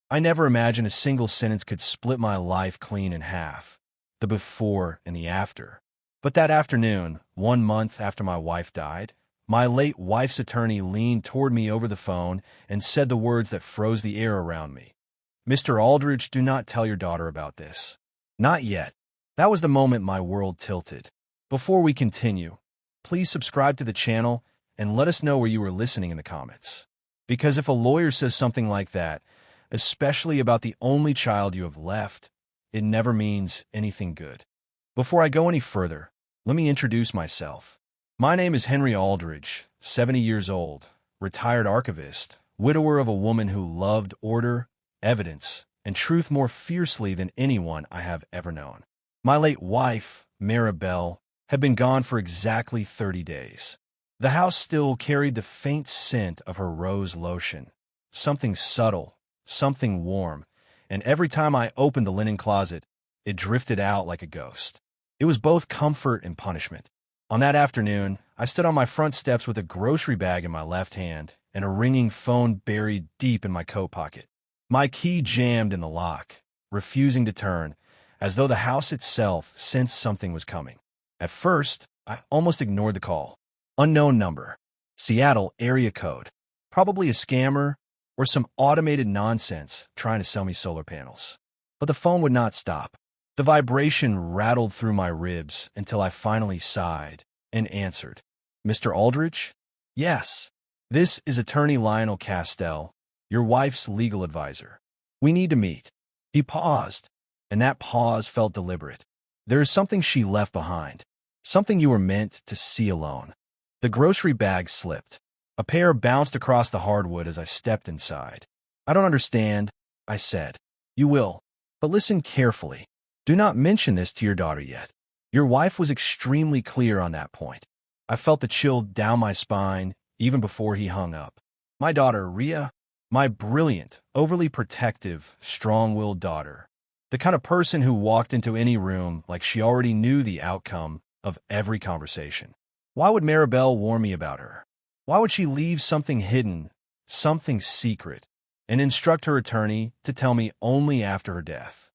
I never imagined a single sentence could split my life clean in half, the before and the after. But that afternoon, 1 month after my wife died, my late wife's attorney leaned toward me over the phone and said the words that froze the air around me. "Mr. Aldridge, do not tell your daughter about this." Not yet. That was the moment my world tilted. Before we continue, please subscribe to the channel and let us know where you were listening in the comments. Because if a lawyer says something like that, especially about the only child you have left, it never means anything good. Before I go any further, let me introduce myself. My name is Henry Aldridge, 70 years old, retired archivist, widower of a woman who loved order, evidence, and truth more fiercely than anyone I have ever known. My late wife, Maribel, had been gone for exactly 30 days. The house still carried the faint scent of her rose lotion, something subtle, something warm, and every time I opened the linen closet, it drifted out like a ghost. It was both comfort and punishment. On that afternoon, I stood on my front steps with a grocery bag in my left hand and a ringing phone buried deep in my coat pocket. My key jammed in the lock, refusing to turn, as though the house itself sensed something was coming. At first, I almost ignored the call. Unknown number. Seattle area code. Probably a scammer or some automated nonsense trying to sell me solar panels. But the phone would not stop. The vibration rattled through my ribs until I finally sighed and answered. "Mr. Aldridge?" "Yes. This is Attorney Lionel Castell, your wife's legal advisor. We need to meet." He paused, and that pause felt deliberate. "There is something she left behind, something you were meant to see alone." The grocery bag slipped. A pair bounced across the hardwood as I stepped inside. "I don't understand," I said. "You will, but listen carefully. Do not mention this to your daughter yet." Your wife was extremely clear on that point. I felt the chill down my spine even before he hung up. My daughter, Rhea, my brilliant, overly protective, strong-willed daughter, the kind of person who walked into any room like she already knew the outcome of every conversation. Why would Maribel warn me about her? Why would she leave something hidden, something secret, and instruct her attorney to tell me only after her death?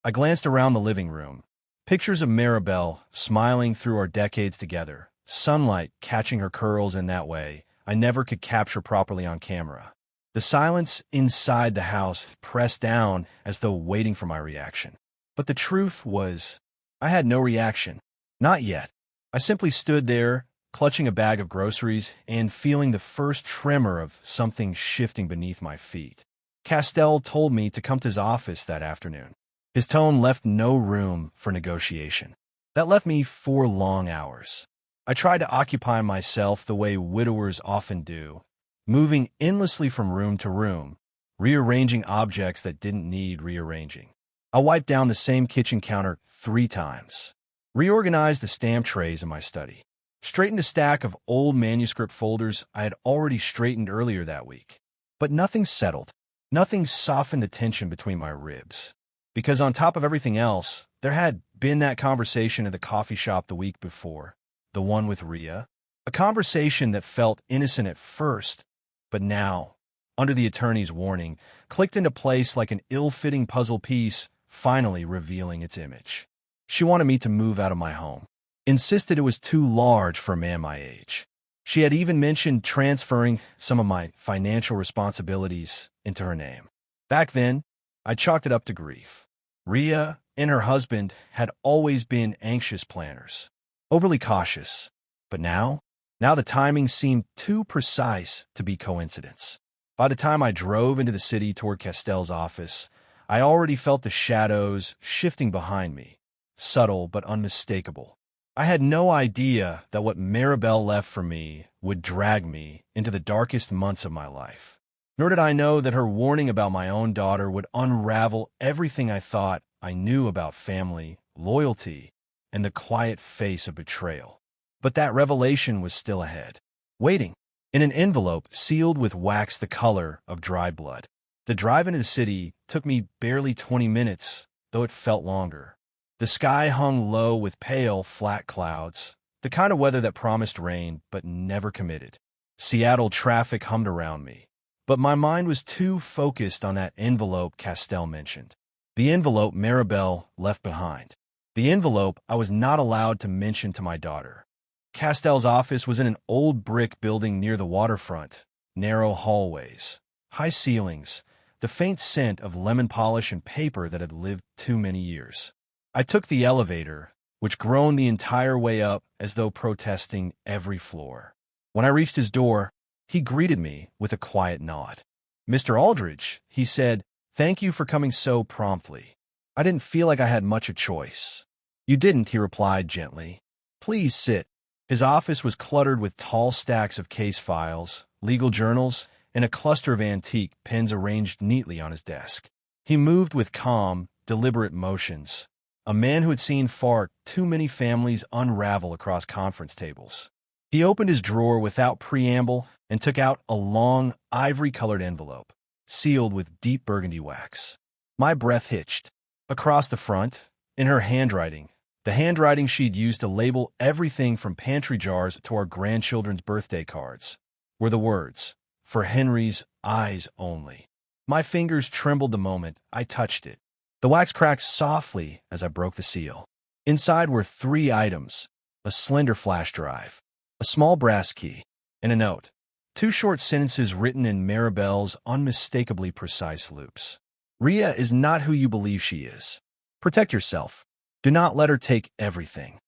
I glanced around the living room. Pictures of Maribel smiling through our decades together, sunlight catching her curls in that way I never could capture properly on camera. The silence inside the house pressed down as though waiting for my reaction. But the truth was, I had no reaction. Not yet. I simply stood there, clutching a bag of groceries and feeling the first tremor of something shifting beneath my feet. Castell told me to come to his office that afternoon. His tone left no room for negotiation. That left me 4 long hours. I tried to occupy myself the way widowers often do, moving endlessly from room to room, rearranging objects that didn't need rearranging. I wiped down the same kitchen counter 3 times, reorganized the stamp trays in my study, straightened a stack of old manuscript folders I had already straightened earlier that week. But nothing settled. Nothing softened the tension between my ribs. Because on top of everything else, there had been that conversation at the coffee shop the week before, the one with Rhea, a conversation that felt innocent at first, but now, under the attorney's warning, clicked into place like an ill-fitting puzzle piece, finally revealing its image. She wanted me to move out of my home, insisted it was too large for a man my age. She had even mentioned transferring some of my financial responsibilities into her name. Back then, I chalked it up to grief. Rhea and her husband had always been anxious planners, overly cautious. But now the timing seemed too precise to be coincidence. By the time I drove into the city toward Castell's office, I already felt the shadows shifting behind me, subtle but unmistakable. I had no idea that what Maribel left for me would drag me into the darkest months of my life. Nor did I know that her warning about my own daughter would unravel everything I thought I knew about family, loyalty, and the quiet face of betrayal. But that revelation was still ahead, waiting, in an envelope sealed with wax the color of dried blood. The drive into the city took me barely 20 minutes, though it felt longer. The sky hung low with pale, flat clouds, the kind of weather that promised rain but never committed. Seattle traffic hummed around me, But my mind was too focused on that envelope Castell mentioned. The envelope Maribel left behind. The envelope I was not allowed to mention to my daughter. Castell's office was in an old brick building near the waterfront. Narrow hallways, high ceilings, the faint scent of lemon polish and paper that had lived too many years. I took the elevator, which groaned the entire way up as though protesting every floor. When I reached his door, he greeted me with a quiet nod. "Mr. Aldridge," he said, "thank you for coming so promptly. I didn't feel like I had much a choice." "You didn't," he replied gently. "Please sit." His office was cluttered with tall stacks of case files, legal journals, and a cluster of antique pens arranged neatly on his desk. He moved with calm, deliberate motions, a man who had seen far too many families unravel across conference tables. He opened his drawer without preamble and took out a long, ivory-colored envelope, sealed with deep burgundy wax. My breath hitched. Across the front, in her handwriting, the handwriting she'd used to label everything from pantry jars to our grandchildren's birthday cards, were the words, "For Henry's eyes only." My fingers trembled the moment I touched it. The wax cracked softly as I broke the seal. Inside were 3 items: a slender flash drive, a small brass key, and a note. 2 short sentences written in Maribel's unmistakably precise loops. "Ria is not who you believe she is. Protect yourself. Do not let her take everything."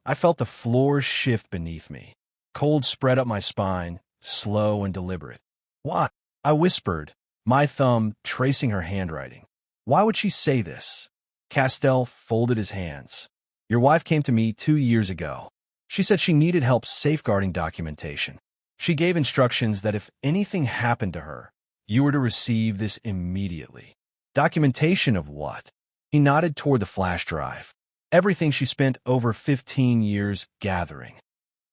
I felt the floor shift beneath me. Cold spread up my spine, slow and deliberate. "What?" I whispered, my thumb tracing her handwriting. "Why would she say this?" Castell folded his hands. "Your wife came to me 2 years ago. She said she needed help safeguarding documentation. She gave instructions that if anything happened to her, you were to receive this immediately." "Documentation of what?" He nodded toward the flash drive. "Everything she spent over 15 years gathering."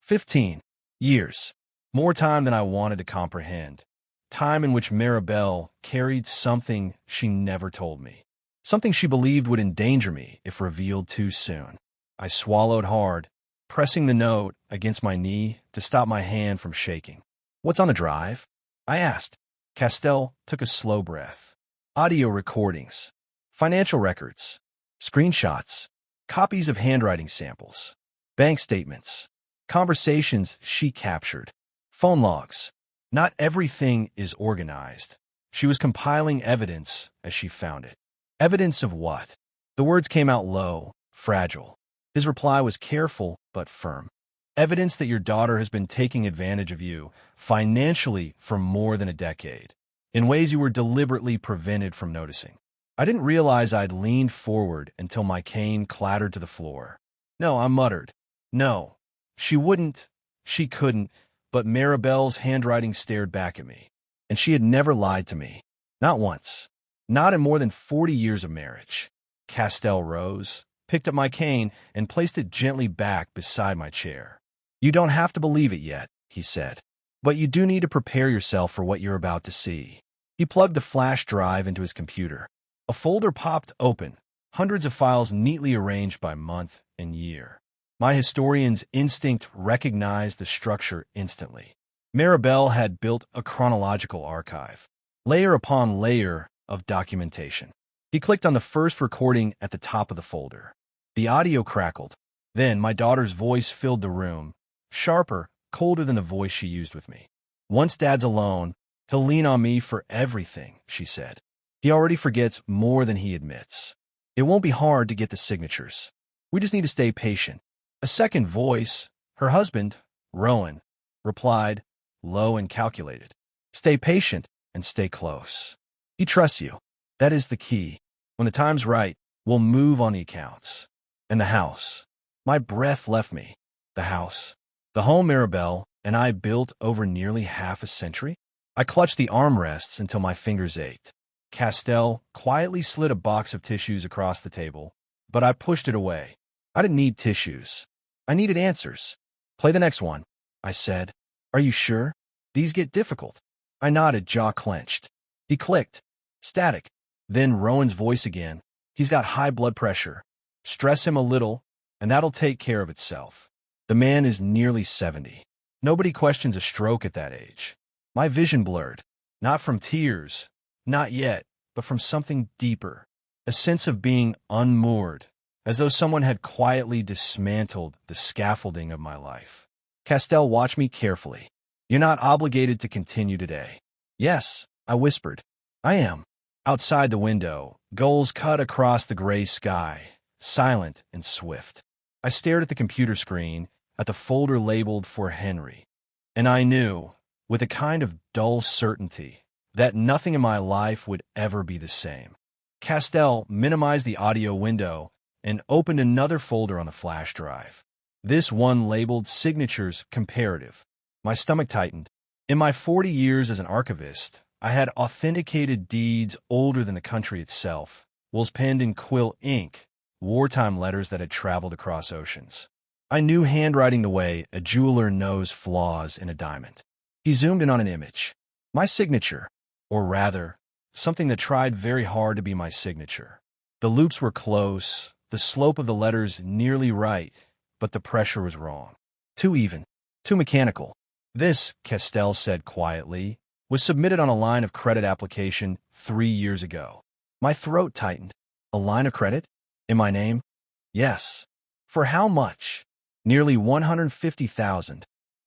15 years. More time than I wanted to comprehend. Time in which Maribel carried something she never told me. Something she believed would endanger me if revealed too soon. I swallowed hard, pressing the note against my knee to stop my hand from shaking. "What's on the drive?" I asked. Castell took a slow breath. "Audio recordings, financial records, screenshots, copies of handwriting samples, bank statements, conversations she captured, phone logs. Not everything is organized. She was compiling evidence as she found it." "Evidence of what?" The words came out low, fragile. His reply was careful but firm. "Evidence that your daughter has been taking advantage of you financially for more than a decade, in ways you were deliberately prevented from noticing." I didn't realize I'd leaned forward until my cane clattered to the floor. "No," I muttered. "No. She wouldn't. She couldn't." But Maribel's handwriting stared back at me. And she had never lied to me. Not once. Not in more than 40 years of marriage. Castell rose, picked up my cane, and placed it gently back beside my chair. "You don't have to believe it yet," he said. "But you do need to prepare yourself for what you're about to see." He plugged the flash drive into his computer. A folder popped open, hundreds of files neatly arranged by month and year. My historian's instinct recognized the structure instantly. Maribel had built a chronological archive, layer upon layer of documentation. He clicked on the first recording at the top of the folder. The audio crackled. Then my daughter's voice filled the room, sharper, colder than the voice she used with me. "Once Dad's alone, he'll lean on me for everything," she said. "He already forgets more than he admits. It won't be hard to get the signatures. We just need to stay patient." A second voice, her husband, Rowan, replied, low and calculated. "Stay patient and stay close. He trusts you. That is the key. When the time's right, we'll move on the accounts." And the house. My breath left me. The house. The home Maribel and I built over nearly half a century. I clutched the armrests until my fingers ached. Castell quietly slid a box of tissues across the table, but I pushed it away. I didn't need tissues. I needed answers. "Play the next one," I said. "Are you sure? These get difficult." I nodded, jaw clenched. He clicked. Static. Then Rowan's voice again. "He's got high blood pressure. Stress him a little, and that'll take care of itself. The man is nearly 70. Nobody questions a stroke at that age." My vision blurred. Not from tears, not yet, but from something deeper. A sense of being unmoored, as though someone had quietly dismantled the scaffolding of my life. Castell watched me carefully. You're not obligated to continue today. Yes, I whispered. I am. Outside the window, gulls cut across the gray sky, silent and swift. I stared at the computer screen, at the folder labeled for Henry. And I knew, with a kind of dull certainty, that nothing in my life would ever be the same. Castell minimized the audio window and opened another folder on the flash drive. This one labeled Signatures Comparative. My stomach tightened. In my 40 years as an archivist, I had authenticated deeds older than the country itself, wills penned in quill ink, wartime letters that had traveled across oceans. I knew handwriting the way a jeweler knows flaws in a diamond. He zoomed in on an image. My signature, or rather, something that tried very hard to be my signature. The loops were close, the slope of the letters nearly right, but the pressure was wrong. Too even, too mechanical. This, Castell said quietly, was submitted on a line of credit application 3 years ago. My throat tightened. A line of credit? In my name? Yes. For how much? Nearly $150,000.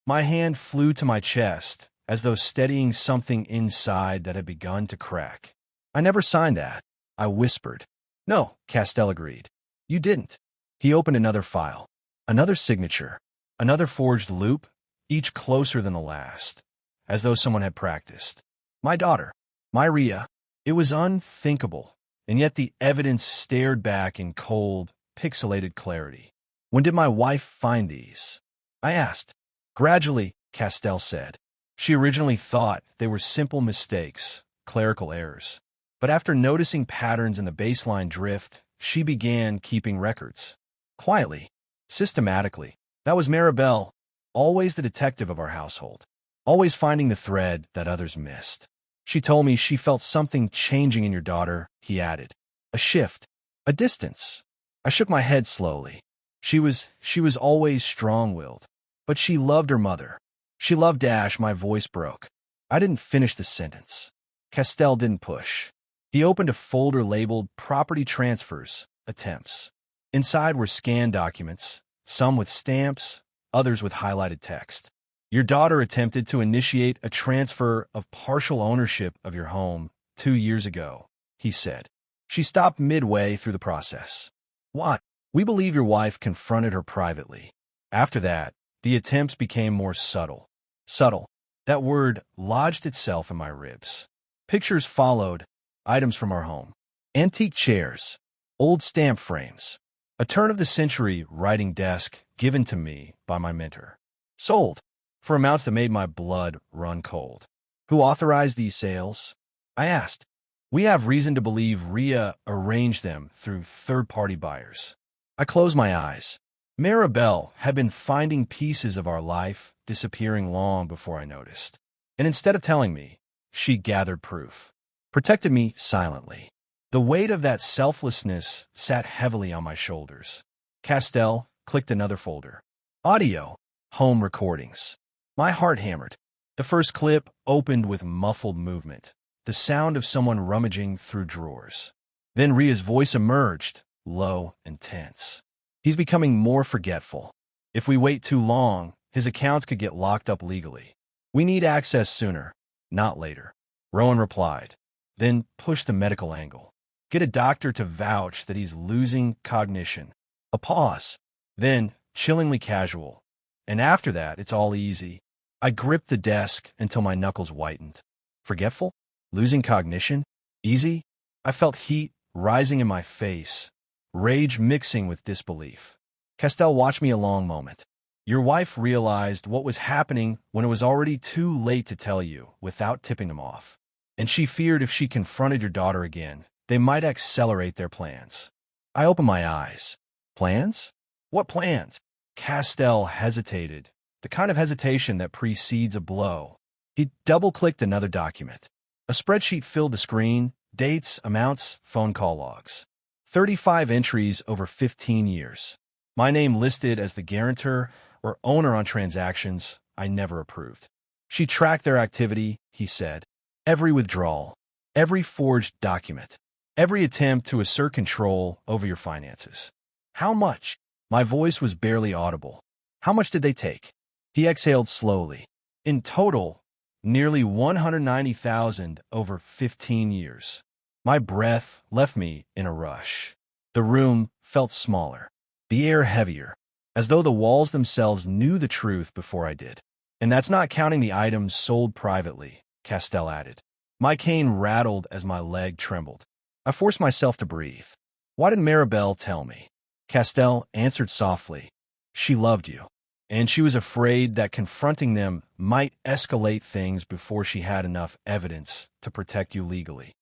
My hand flew to my chest, as though steadying something inside that had begun to crack. I never signed that, I whispered. No, Castell agreed. You didn't. He opened another file. Another signature. Another forged loop, each closer than the last, as though someone had practiced. My daughter. My Rhea. It was unthinkable, and yet the evidence stared back in cold, pixelated clarity. When did my wife find these? I asked. Gradually, Castell said. She originally thought they were simple mistakes, clerical errors. But after noticing patterns in the baseline drift, she began keeping records. Quietly, systematically. That was Maribel, always the detective of our household, always finding the thread that others missed. She told me she felt something changing in your daughter, he added. A shift, a distance. I shook my head slowly. She was always strong-willed, but she loved her mother. She loved Dash. My voice broke. I didn't finish the sentence. Castell didn't push. He opened a folder labeled Property Transfers, Attempts. Inside were scanned documents, some with stamps, others with highlighted text. Your daughter attempted to initiate a transfer of partial ownership of your home 2 years ago, he said. She stopped midway through the process. What? We believe your wife confronted her privately. After that, the attempts became more subtle. Subtle. That word lodged itself in my ribs. Pictures followed, items from our home. Antique chairs, old stamp frames, a turn-of-the-century writing desk given to me by my mentor. Sold, for amounts that made my blood run cold. Who authorized these sales? I asked. We have reason to believe Rhea arranged them through third-party buyers. I closed my eyes. Maribel had been finding pieces of our life disappearing long before I noticed. And instead of telling me, she gathered proof. Protected me silently. The weight of that selflessness sat heavily on my shoulders. Castell clicked another folder. Audio. Home recordings. My heart hammered. The first clip opened with muffled movement, the sound of someone rummaging through drawers. Then Rhea's voice emerged, low and tense. He's becoming more forgetful. If we wait too long, his accounts could get locked up legally. We need access sooner, not later. Rowan replied, then push the medical angle. Get a doctor to vouch that he's losing cognition. A pause. Then, chillingly casual. And after that, it's all easy. I gripped the desk until my knuckles whitened. Forgetful? Losing cognition? Easy? I felt heat rising in my face, rage mixing with disbelief. Castell watched me a long moment. Your wife realized what was happening when it was already too late to tell you, without tipping them off. And she feared if she confronted your daughter again, they might accelerate their plans. I opened my eyes. Plans? What plans? Castell hesitated, the kind of hesitation that precedes a blow. He double-clicked another document. A spreadsheet filled the screen, dates, amounts, phone call logs. 35 entries over 15 years. My name listed as the guarantor or owner on transactions I never approved. She tracked their activity, he said. Every withdrawal, every forged document, every attempt to assert control over your finances. How much? My voice was barely audible. How much did they take? He exhaled slowly. In total, nearly 190,000 over 15 years. My breath left me in a rush. The room felt smaller, the air heavier, as though the walls themselves knew the truth before I did. And that's not counting the items sold privately, Castell added. My cane rattled as my leg trembled. I forced myself to breathe. Why did Maribel tell me? Castell answered softly. She loved you, and she was afraid that confronting them might escalate things before she had enough evidence to protect you legally.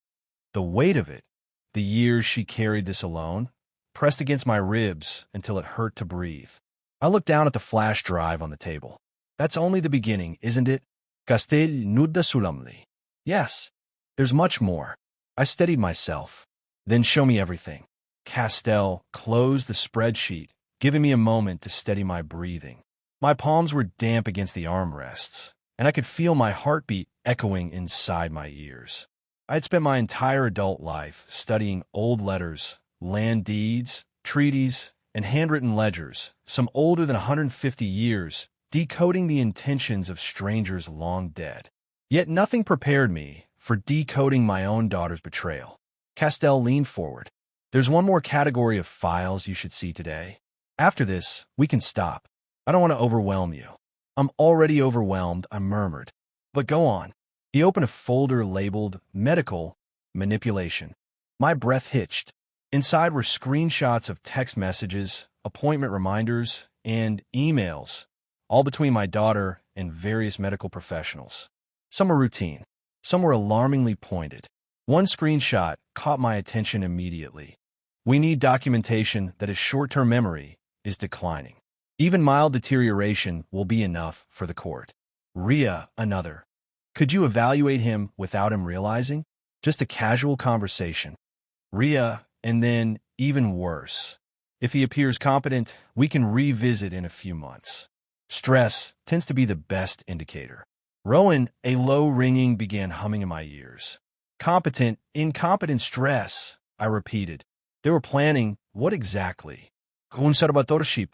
The weight of it, the years she carried this alone, pressed against my ribs until it hurt to breathe. I looked down at the flash drive on the table. That's only the beginning, isn't it? Castell nudda sulamli. Yes, there's much more. I steadied myself. Then show me everything. Castell closed the spreadsheet, giving me a moment to steady my breathing. My palms were damp against the armrests, and I could feel my heartbeat echoing inside my ears. I had spent my entire adult life studying old letters, land deeds, treaties, and handwritten ledgers, some older than 150 years, decoding the intentions of strangers long dead. Yet nothing prepared me for decoding my own daughter's betrayal. Castell leaned forward. There's one more category of files you should see today. After this, we can stop. I don't want to overwhelm you. I'm already overwhelmed, I murmured. But go on. He opened a folder labeled Medical Manipulation. My breath hitched. Inside were screenshots of text messages, appointment reminders, and emails, all between my daughter and various medical professionals. Some were routine. Some were alarmingly pointed. One screenshot caught my attention immediately. We need documentation that his short-term memory is declining. Even mild deterioration will be enough for the court. Ria, another. Could you evaluate him without him realizing? Just a casual conversation. Ria, and then, even worse. If he appears competent, we can revisit in a few months. Stress tends to be the best indicator. Rowan, a low ringing began humming in my ears. Competent, incompetent stress, I repeated. They were planning what exactly? Conservatorship,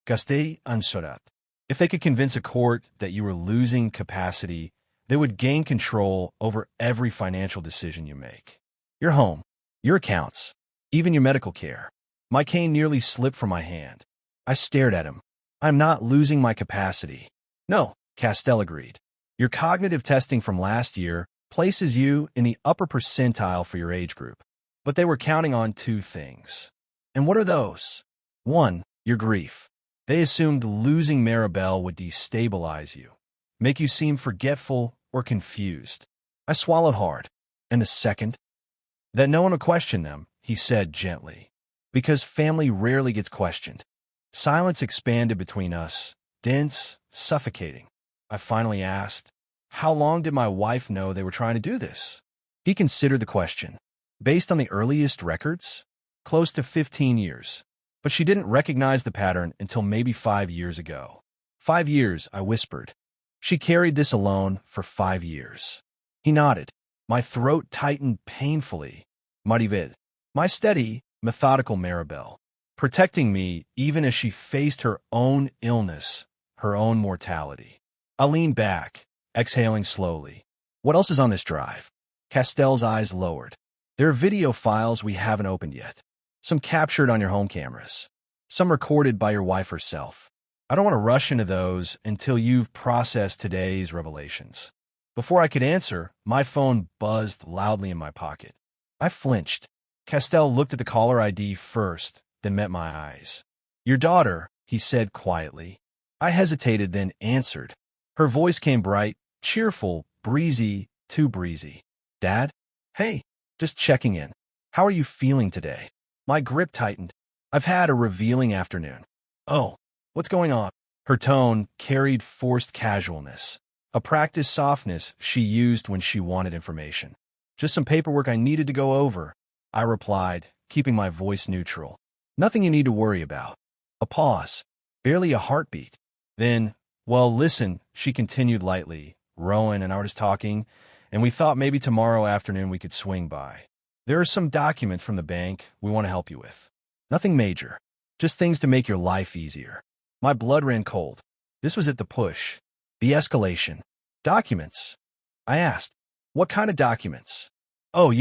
Castell Ansorat. If they could convince a court that you were losing capacity, they would gain control over every financial decision you make. Your home, your accounts, even your medical care. My cane nearly slipped from my hand. I stared at him. I'm not losing my capacity. No, Castell agreed. Your cognitive testing from last year places you in the upper percentile for your age group. But they were counting on two things. And what are those? One, your grief. They assumed losing Maribel would destabilize you, make you seem forgetful or confused. I swallowed hard. And the second? That no one would question them, he said gently, because family rarely gets questioned. Silence expanded between us, dense, suffocating. I finally asked, how long did my wife know they were trying to do this? He considered the question. Based on the earliest records, close to 15 years. But she didn't recognize the pattern until maybe 5 years ago. 5 years, I whispered. She carried this alone for 5 years. He nodded. My throat tightened painfully. Marivel, my steady, methodical Maribel, protecting me even as she faced her own illness, her own mortality. I leaned back, exhaling slowly. What else is on this drive? Castell's eyes lowered. There are video files we haven't opened yet. Some captured on your home cameras. Some recorded by your wife herself. I don't want to rush into those until you've processed today's revelations. Before I could answer, my phone buzzed loudly in my pocket. I flinched. Castell looked at the caller ID first, then met my eyes. Your daughter, he said quietly. I hesitated, then answered. Her voice came bright, cheerful, breezy, too breezy. Dad? Hey, just checking in. How are you feeling today? My grip tightened. I've had a revealing afternoon. Oh, what's going on? Her tone carried forced casualness, a practiced softness she used when she wanted information. Just some paperwork I needed to go over, I replied, keeping my voice neutral. Nothing you need to worry about. A pause, barely a heartbeat. Then, well, listen, she continued lightly. Rowan and I were just talking, and we thought maybe tomorrow afternoon we could swing by. There are some documents from the bank we want to help you with. Nothing major, just things to make your life easier. My blood ran cold. This was at the push. The escalation. Documents? I asked. What kind of documents? Oh,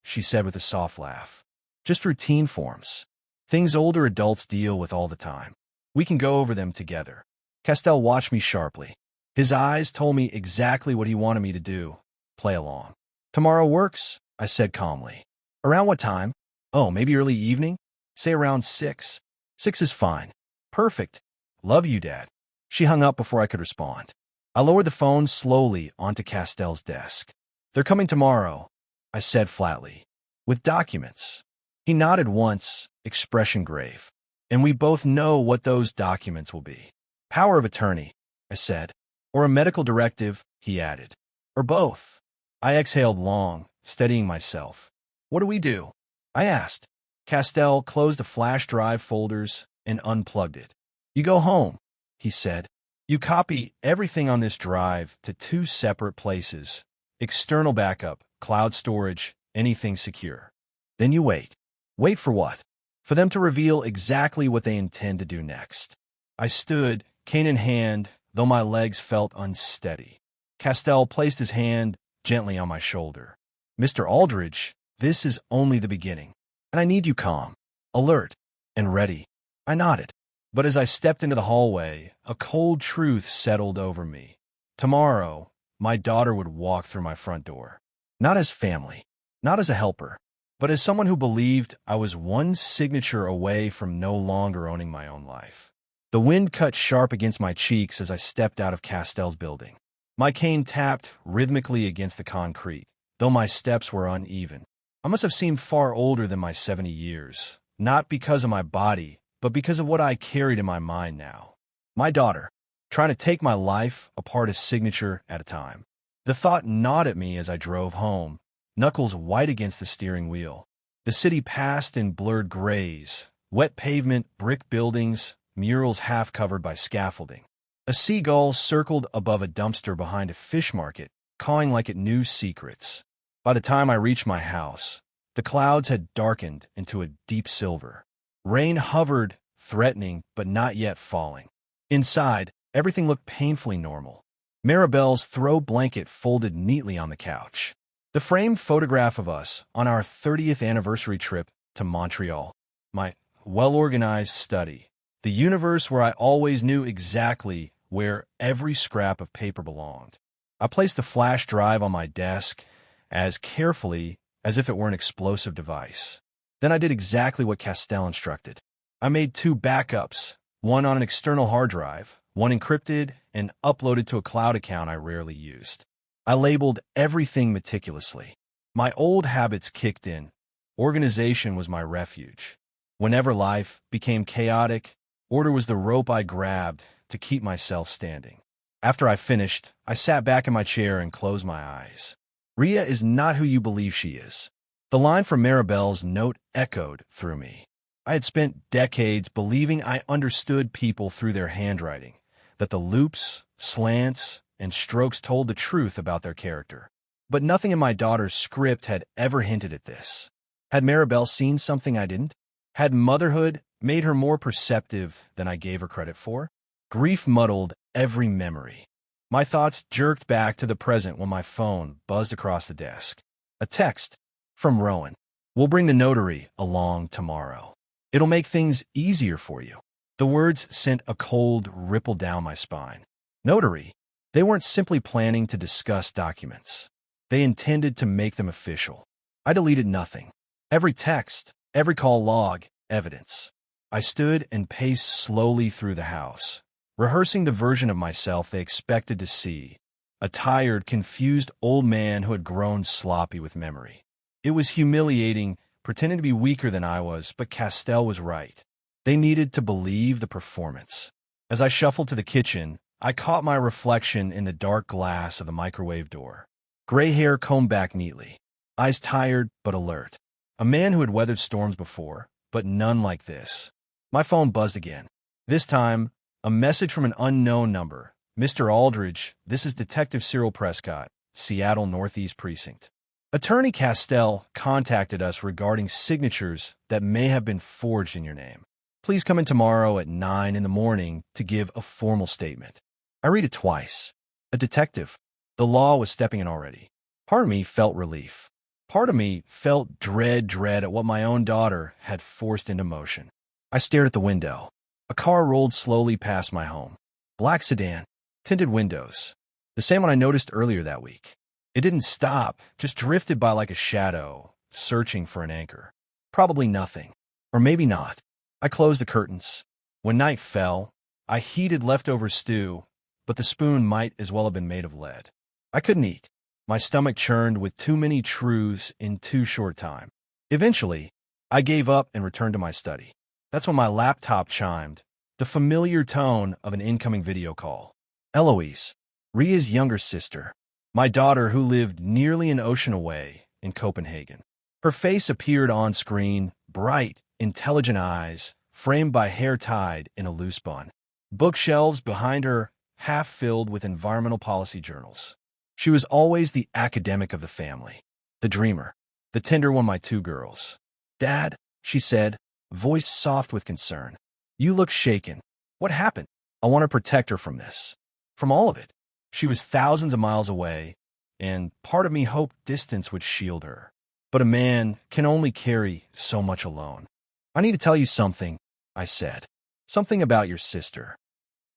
she said with a soft laugh. Just routine forms. Things older adults deal with all the time. We can go over them together. Castell watched me sharply. His eyes told me exactly what he wanted me to do. Play along. Tomorrow works, I said calmly. Around what time? Oh, maybe early evening? Say around 6. 6 is fine. Perfect. Love you, Dad. She hung up before I could respond. I lowered the phone slowly onto Castell's desk. They're coming tomorrow, I said flatly. With documents. He nodded once, expression grave. And we both know what those documents will be. Power of attorney, I said. Or a medical directive, he added. Or both. I exhaled long, steadying myself. What do we do? I asked. Castell closed the flash drive folders and unplugged it. You go home, he said. You copy everything on this drive to 2 separate places. External backup, cloud storage, anything secure. Then you wait. Wait for what? For them to reveal exactly what they intend to do next. I stood, cane in hand, though my legs felt unsteady. Castell placed his hand gently on my shoulder. Mr. Aldridge, this is only the beginning, and I need you calm, alert, and ready. I nodded. But as I stepped into the hallway, a cold truth settled over me. Tomorrow, my daughter would walk through my front door. Not as family, not as a helper, but as someone who believed I was one signature away from no longer owning my own life. The wind cut sharp against my cheeks as I stepped out of Castell's building. My cane tapped rhythmically against the concrete, though my steps were uneven. I must have seemed far older than my 70 years, not because of my body, but because of what I carried in my mind now. My daughter, trying to take my life apart a signature at a time. The thought gnawed at me as I drove home, knuckles white against the steering wheel. The city passed in blurred grays, wet pavement, brick buildings, murals half covered by scaffolding. A seagull circled above a dumpster behind a fish market, cawing like it knew secrets. By the time I reached my house, the clouds had darkened into a deep silver. Rain hovered, threatening, but not yet falling. Inside, everything looked painfully normal. Maribel's throw blanket folded neatly on the couch. The framed photograph of us on our 30th anniversary trip to Montreal. My well-organized study. The universe where I always knew exactly where every scrap of paper belonged. I placed the flash drive on my desk as carefully as if it were an explosive device. Then I did exactly what Castell instructed. I made 2 backups, one on an external hard drive, one encrypted and uploaded to a cloud account I rarely used. I labeled everything meticulously. My old habits kicked in. Organization was my refuge. Whenever life became chaotic, order was the rope I grabbed to keep myself standing. After I finished, I sat back in my chair and closed my eyes. Ria is not who you believe she is. The line from Maribel's note echoed through me. I had spent decades believing I understood people through their handwriting, that the loops, slants, and strokes told the truth about their character. But nothing in my daughter's script had ever hinted at this. Had Maribel seen something I didn't? Had motherhood made her more perceptive than I gave her credit for? Grief muddled every memory. My thoughts jerked back to the present when my phone buzzed across the desk. A text from Rowan. We'll bring the notary along tomorrow. It'll make things easier for you. The words sent a cold ripple down my spine. Notary? They weren't simply planning to discuss documents. They intended to make them official. I deleted nothing. Every text, every call log, evidence. I stood and paced slowly through the house, rehearsing the version of myself they expected to see. A tired, confused old man who had grown sloppy with memory. It was humiliating, pretending to be weaker than I was, but Castell was right. They needed to believe the performance. As I shuffled to the kitchen, I caught my reflection in the dark glass of the microwave door. Gray hair combed back neatly, eyes tired but alert. A man who had weathered storms before, but none like this. My phone buzzed again. This time, a message from an unknown number. Mr. Aldridge, this is Detective Cyril Prescott. Seattle Northeast Precinct. Attorney Castell contacted us regarding signatures that may have been forged in your name. Please come in tomorrow at 9 in the morning to give a formal statement. I read it twice. A detective. The law was stepping in already. Part of me felt relief. Part of me felt dread at what my own daughter had forced into motion. I stared at the window. A car rolled slowly past my home. Black sedan, tinted windows. The same one I noticed earlier that week. It didn't stop, just drifted by like a shadow, searching for an anchor. Probably nothing. Or maybe not. I closed the curtains. When night fell, I heated leftover stew, but the spoon might as well have been made of lead. I couldn't eat. My stomach churned with too many truths in too short time. Eventually, I gave up and returned to my study. That's when my laptop chimed, the familiar tone of an incoming video call. Eloise, Ria's younger sister. My daughter who lived nearly an ocean away in Copenhagen. Her face appeared on screen, bright, intelligent eyes, framed by hair tied in a loose bun. Bookshelves behind her, half filled with environmental policy journals. She was always the academic of the family, the dreamer, the tender one, my two girls. Dad, she said, voice soft with concern. You look shaken. What happened? I want to protect her from this. From all of it. She was thousands of miles away, and part of me hoped distance would shield her. But a man can only carry so much alone. I need to tell you something, I said. Something about your sister.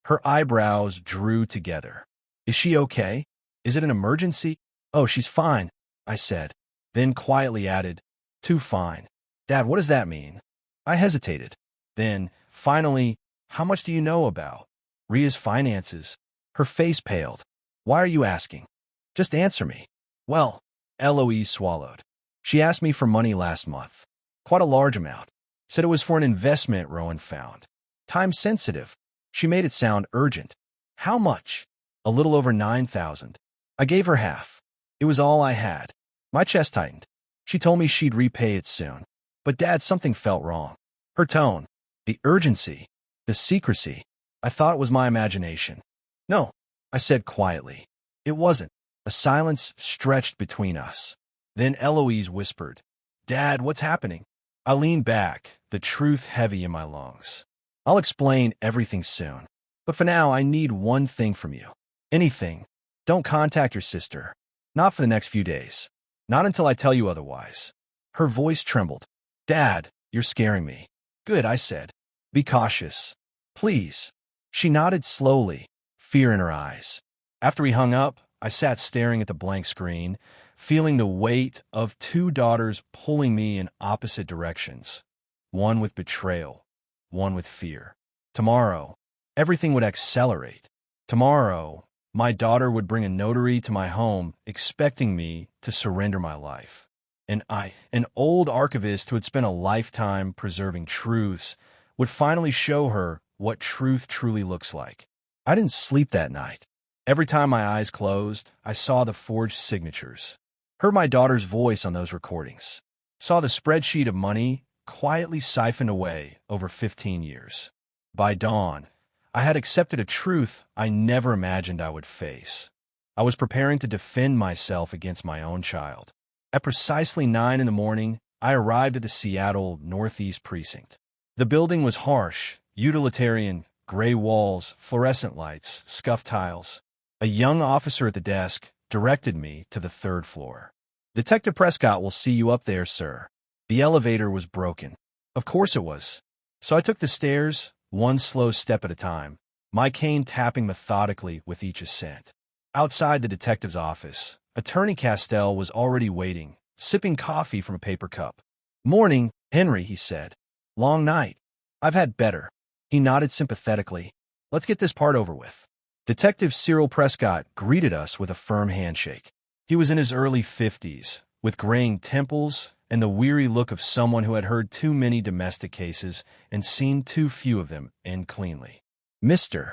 Her eyebrows drew together. Is she okay? Is it an emergency? Oh, she's fine, I said, then quietly added, too fine. Dad, what does that mean? I hesitated. Then, finally, how much do you know about Ria's finances? Her face paled. Why are you asking? Just answer me. Well, Eloise swallowed. She asked me for money last month. Quite a large amount. Said it was for an investment Rowan found. Time sensitive. She made it sound urgent. How much? A little over 9,000. I gave her half. It was all I had. My chest tightened. She told me she'd repay it soon. But Dad, something felt wrong. Her tone, the urgency, the secrecy. I thought it was my imagination. No, I said quietly. It wasn't. A silence stretched between us. Then Eloise whispered, Dad, what's happening? I leaned back, the truth heavy in my lungs. I'll explain everything soon. But for now, I need one thing from you. Anything. Don't contact your sister. Not for the next few days. Not until I tell you otherwise. Her voice trembled. Dad, you're scaring me. Good, I said. Be cautious. Please. She nodded slowly, fear in her eyes. After we hung up, I sat staring at the blank screen, feeling the weight of two daughters pulling me in opposite directions. One with betrayal, one with fear. Tomorrow, everything would accelerate. Tomorrow, my daughter would bring a notary to my home expecting me to surrender my life. And I, an old archivist who had spent a lifetime preserving truths, would finally show her what truth truly looks like. I didn't sleep that night. Every time my eyes closed, I saw the forged signatures. Heard my daughter's voice on those recordings. Saw the spreadsheet of money quietly siphoned away over 15 years. By dawn, I had accepted a truth I never imagined I would face. I was preparing to defend myself against my own child. At precisely 9 in the morning, I arrived at the Seattle Northeast Precinct. The building was harsh, utilitarian, gray walls, fluorescent lights, scuffed tiles. A young officer at the desk directed me to the 3rd floor. Detective Prescott will see you up there, sir. The elevator was broken. Of course it was. So I took the stairs, one slow step at a time, my cane tapping methodically with each ascent. Outside the detective's office, Attorney Castell was already waiting, sipping coffee from a paper cup. Morning, Henry, he said. Long night. I've had better. He nodded sympathetically. Let's get this part over with. Detective Cyril Prescott greeted us with a firm handshake. He was in his early 50s, with graying temples and the weary look of someone who had heard too many domestic cases and seen too few of them end cleanly. Mr.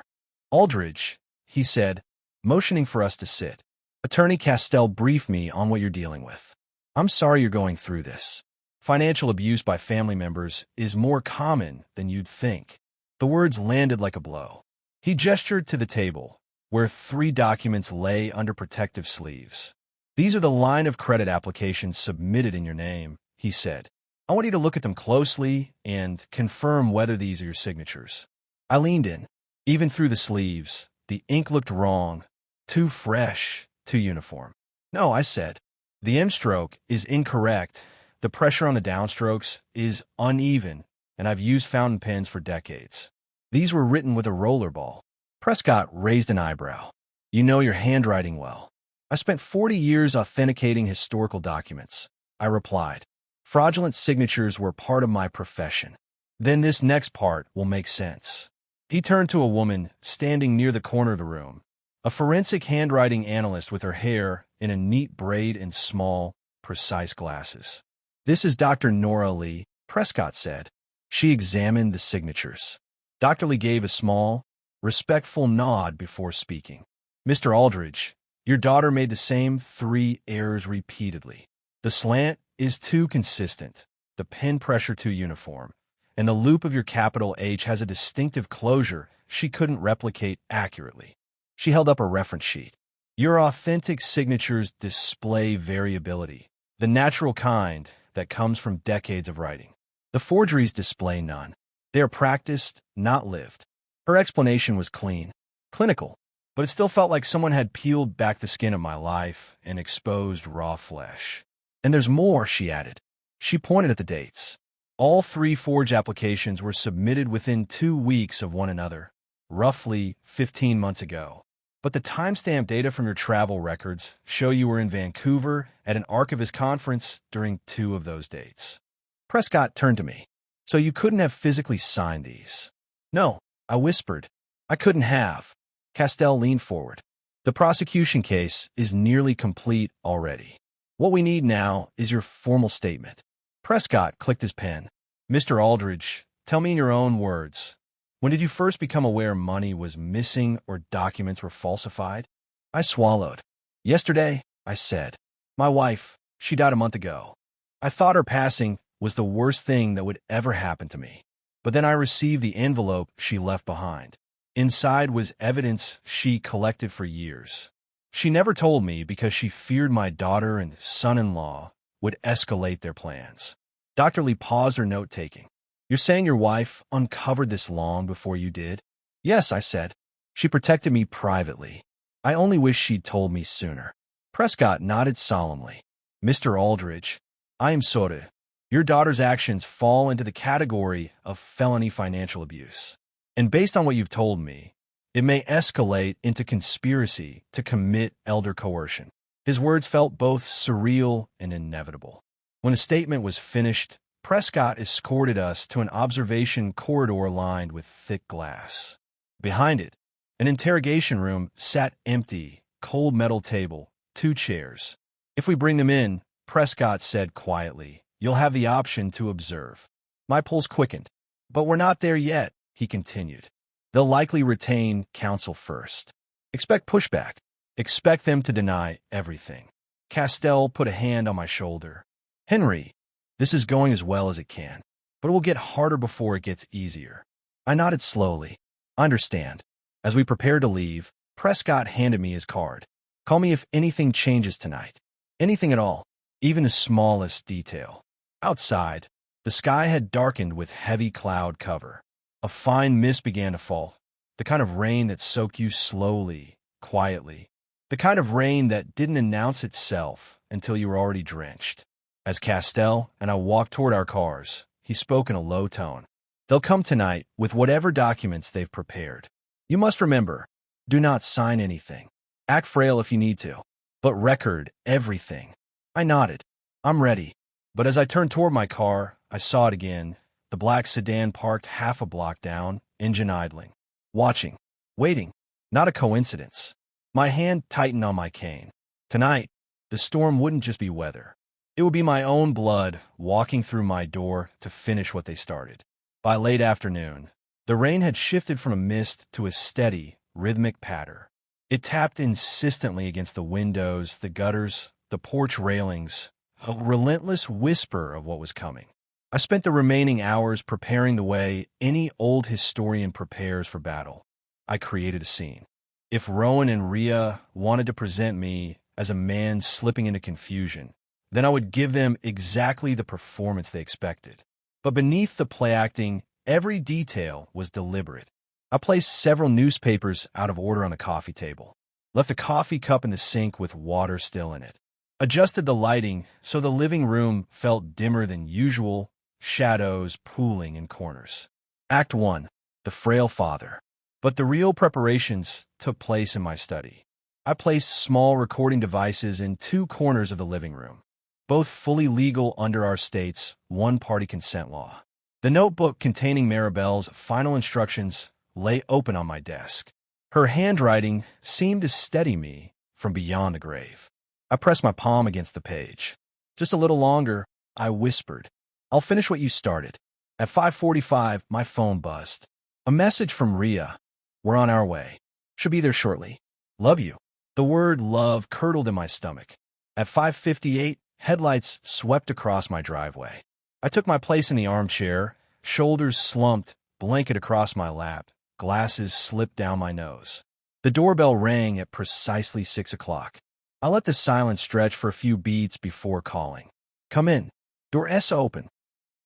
Aldridge, he said, motioning for us to sit. Attorney Castell briefed me on what you're dealing with. I'm sorry you're going through this. Financial abuse by family members is more common than you'd think. The words landed like a blow. He gestured to the table, where 3 documents lay under protective sleeves. "These are the line of credit applications submitted in your name," he said. "I want you to look at them closely and confirm whether these are your signatures." I leaned in. Even through the sleeves, the ink looked wrong, too fresh, too uniform. "No," I said. "The M stroke is incorrect. The pressure on the downstrokes is uneven, and I've used fountain pens for decades. These were written with a roller ball." Prescott raised an eyebrow. "You know your handwriting well." "I spent 40 years authenticating historical documents," I replied. "Fraudulent signatures were part of my profession." "Then this next part will make sense." He turned to a woman standing near the corner of the room, a forensic handwriting analyst with her hair in a neat braid and small, precise glasses. "This is Dr. Nora Lee," Prescott said. She examined the signatures. Dr. Lee gave a small, respectful nod before speaking. "Mr. Aldridge, your daughter made the same 3 errors repeatedly. The slant is too consistent, the pen pressure too uniform, and the loop of your capital H has a distinctive closure she couldn't replicate accurately." She held up a reference sheet. "Your authentic signatures display variability, the natural kind that comes from decades of writing. The forgeries display none. They are practiced, not lived." Her explanation was clean, clinical, but it still felt like someone had peeled back the skin of my life and exposed raw flesh. "And there's more," she added. She pointed at the dates. All 3 forged applications were submitted within 2 weeks of one another, roughly 15 months ago. But the timestamp data from your travel records show you were in Vancouver at an archivist conference during 2 of those dates. Prescott turned to me. "So you couldn't have physically signed these?" "No," I whispered. "I couldn't have." Castell leaned forward. "The prosecution case is nearly complete already. What we need now is your formal statement." Prescott clicked his pen. "Mr. Aldridge, tell me in your own words, when did you first become aware money was missing or documents were falsified?" I swallowed. "Yesterday," I said. "My wife, she died a month ago. I thought her passing was the worst thing that would ever happen to me. But then I received the envelope she left behind. Inside was evidence she collected for years. She never told me because she feared my daughter and son-in-law would escalate their plans." Dr. Lee paused her note-taking. "You're saying your wife uncovered this long before you did?" "Yes," I said. "She protected me privately. I only wish she'd told me sooner." Prescott nodded solemnly. "Mr. Aldridge, I am sorry. Your daughter's actions fall into the category of felony financial abuse. And based on what you've told me, it may escalate into conspiracy to commit elder coercion." His words felt both surreal and inevitable. When the statement was finished, Prescott escorted us to an observation corridor lined with thick glass. Behind it, an interrogation room sat empty, cold metal table, 2 chairs. "If we bring them in," Prescott said quietly, "you'll have the option to observe." My pulse quickened. "But we're not there yet," he continued. "They'll likely retain counsel first. Expect pushback. Expect them to deny everything." Castell put a hand on my shoulder. "Henry, this is going as well as it can, but it will get harder before it gets easier." I nodded slowly. "I understand." As we prepared to leave, Prescott handed me his card. "Call me if anything changes tonight. Anything at all, even the smallest detail." Outside, the sky had darkened with heavy cloud cover. A fine mist began to fall, the kind of rain that soaked you slowly, quietly, the kind of rain that didn't announce itself until you were already drenched. As Castell and I walked toward our cars, he spoke in a low tone. "They'll come tonight with whatever documents they've prepared. You must remember, do not sign anything. Act frail if you need to, but record everything." I nodded. "I'm ready." But as I turned toward my car, I saw it again, the black sedan parked half a block down, engine idling. Watching. Waiting. Not a coincidence. My hand tightened on my cane. Tonight, the storm wouldn't just be weather. It would be my own blood walking through my door to finish what they started. By late afternoon, the rain had shifted from a mist to a steady, rhythmic patter. It tapped insistently against the windows, the gutters, the porch railings, a relentless whisper of what was coming. I spent the remaining hours preparing the way any old historian prepares for battle. I created a scene. If Rowan and Rhea wanted to present me as a man slipping into confusion, then I would give them exactly the performance they expected. But beneath the play acting, every detail was deliberate. I placed several newspapers out of order on the coffee table, left a coffee cup in the sink with water still in it, adjusted the lighting so the living room felt dimmer than usual, shadows pooling in corners. Act 1. The Frail Father. But the real preparations took place in my study. I placed small recording devices in 2 corners of the living room, both fully legal under our state's one-party consent law. The notebook containing Maribel's final instructions lay open on my desk. Her handwriting seemed to steady me from beyond the grave. I pressed my palm against the page. Just a little longer, I whispered. I'll finish what you started. At 5:45, my phone buzzed. A message from Rhea. We're on our way. Should be there shortly. Love you. The word love curdled in my stomach. At 5:58, headlights swept across my driveway. I took my place in the armchair, shoulders slumped, blanket across my lap, glasses slipped down my nose. The doorbell rang at precisely 6 o'clock. I let the silence stretch for a few beats before calling. Come in. Door S open.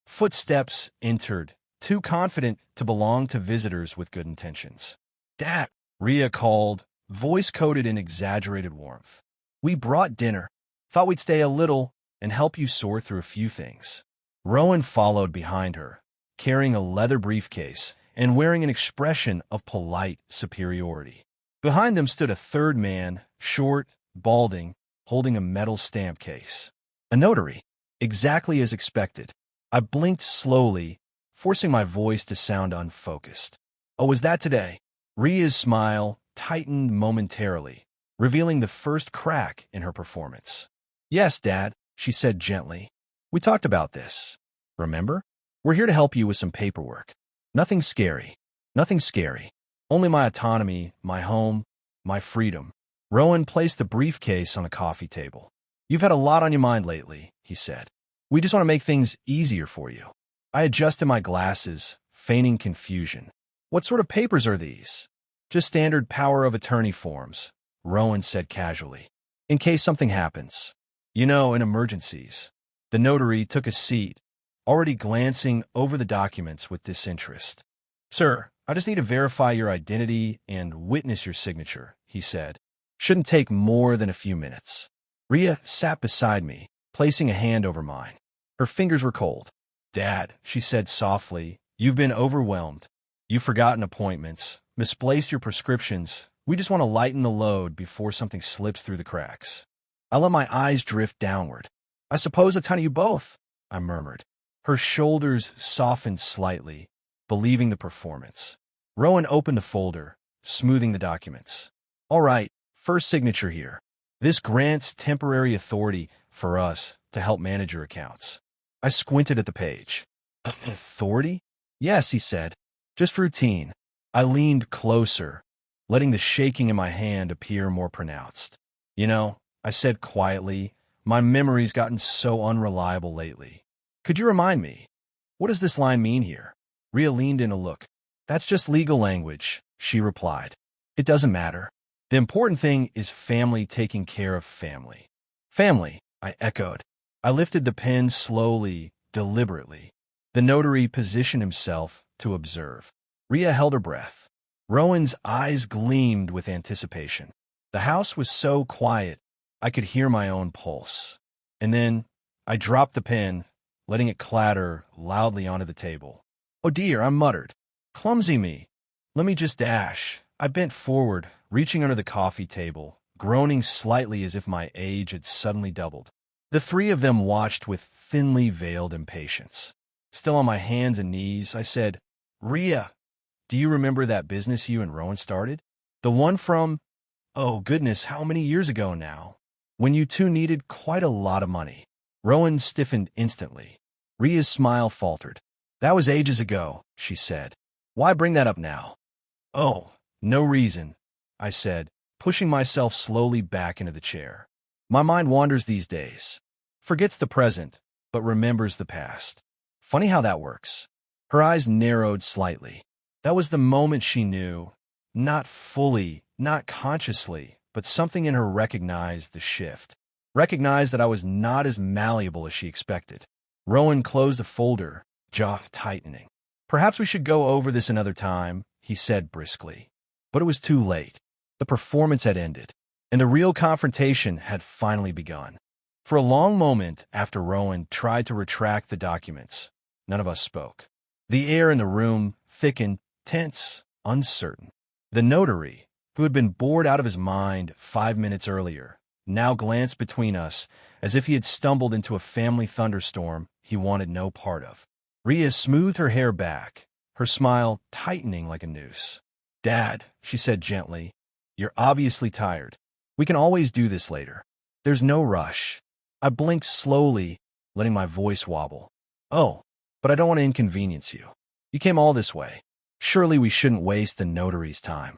Footsteps entered, too confident to belong to visitors with good intentions. Dad, Rhea called, voice coated in exaggerated warmth. We brought dinner. Thought we'd stay a little and help you sort through a few things. Rowan followed behind her, carrying a leather briefcase and wearing an expression of polite superiority. Behind them stood a third man, short, balding, holding a metal stamp case. A notary. Exactly as expected. I blinked slowly, forcing my voice to sound unfocused. Oh, was that today? Rhea's smile tightened momentarily, revealing the first crack in her performance. Yes, Dad, she said gently. We talked about this. Remember? We're here to help you with some paperwork. Nothing scary. Nothing scary. Only my autonomy, my home, my freedom. Rowan placed the briefcase on the coffee table. You've had a lot on your mind lately, he said. We just want to make things easier for you. I adjusted my glasses, feigning confusion. What sort of papers are these? Just standard power of attorney forms, Rowan said casually. In case something happens. You know, in emergencies. The notary took a seat, already glancing over the documents with disinterest. Sir, I just need to verify your identity and witness your signature, he said. Shouldn't take more than a few minutes. Rhea sat beside me, placing a hand over mine. Her fingers were cold. Dad, she said softly, you've been overwhelmed. You've forgotten appointments, misplaced your prescriptions. We just want to lighten the load before something slips through the cracks. I let my eyes drift downward. I suppose that's how you both, I murmured. Her shoulders softened slightly, believing the performance. Rowan opened the folder, smoothing the documents. All right, first signature here. This grants temporary authority for us to help manage your accounts. I squinted at the page. Authority? Yes, he said. Just routine. I leaned closer, letting the shaking in my hand appear more pronounced. You know, I said quietly, my memory's gotten so unreliable lately. Could you remind me? What does this line mean here? Rhea leaned in a look. That's just legal language, she replied. It doesn't matter. The important thing is family taking care of family. Family, I echoed. I lifted the pen slowly, deliberately. The notary positioned himself to observe. Rhea held her breath. Rowan's eyes gleamed with anticipation. The house was so quiet, I could hear my own pulse. And then I dropped the pen, letting it clatter loudly onto the table. Oh dear, I muttered. Clumsy me. Let me just dash. I bent forward, reaching under the coffee table, groaning slightly as if my age had suddenly doubled. The three of them watched with thinly veiled impatience. Still on my hands and knees, I said, Rhea, do you remember that business you and Rowan started? The one from, oh goodness, how many years ago now? When you two needed quite a lot of money. Rowan stiffened instantly. Rhea's smile faltered. That was ages ago, she said. Why bring that up now? Oh, no reason, I said, pushing myself slowly back into the chair. My mind wanders these days. Forgets the present, but remembers the past. Funny how that works. Her eyes narrowed slightly. That was the moment she knew Not fully, not consciously, but something in her recognized the shift. Recognized that I was not as malleable as she expected. Rowan closed the folder, jaw tightening. "Perhaps we should go over this another time," he said briskly. But it was too late. The performance had ended, and the real confrontation had finally begun. For a long moment after Rowan tried to retract the documents, none of us spoke. The air in the room thickened, tense, uncertain. The notary, who had been bored out of his mind 5 minutes earlier, now glanced between us as if he had stumbled into a family thunderstorm he wanted no part of. Rhea smoothed her hair back, her smile tightening like a noose. "Dad," she said gently, "you're obviously tired. We can always do this later. There's no rush." I blinked slowly, letting my voice wobble. "Oh, but I don't want to inconvenience you. You came all this way. Surely we shouldn't waste the notary's time."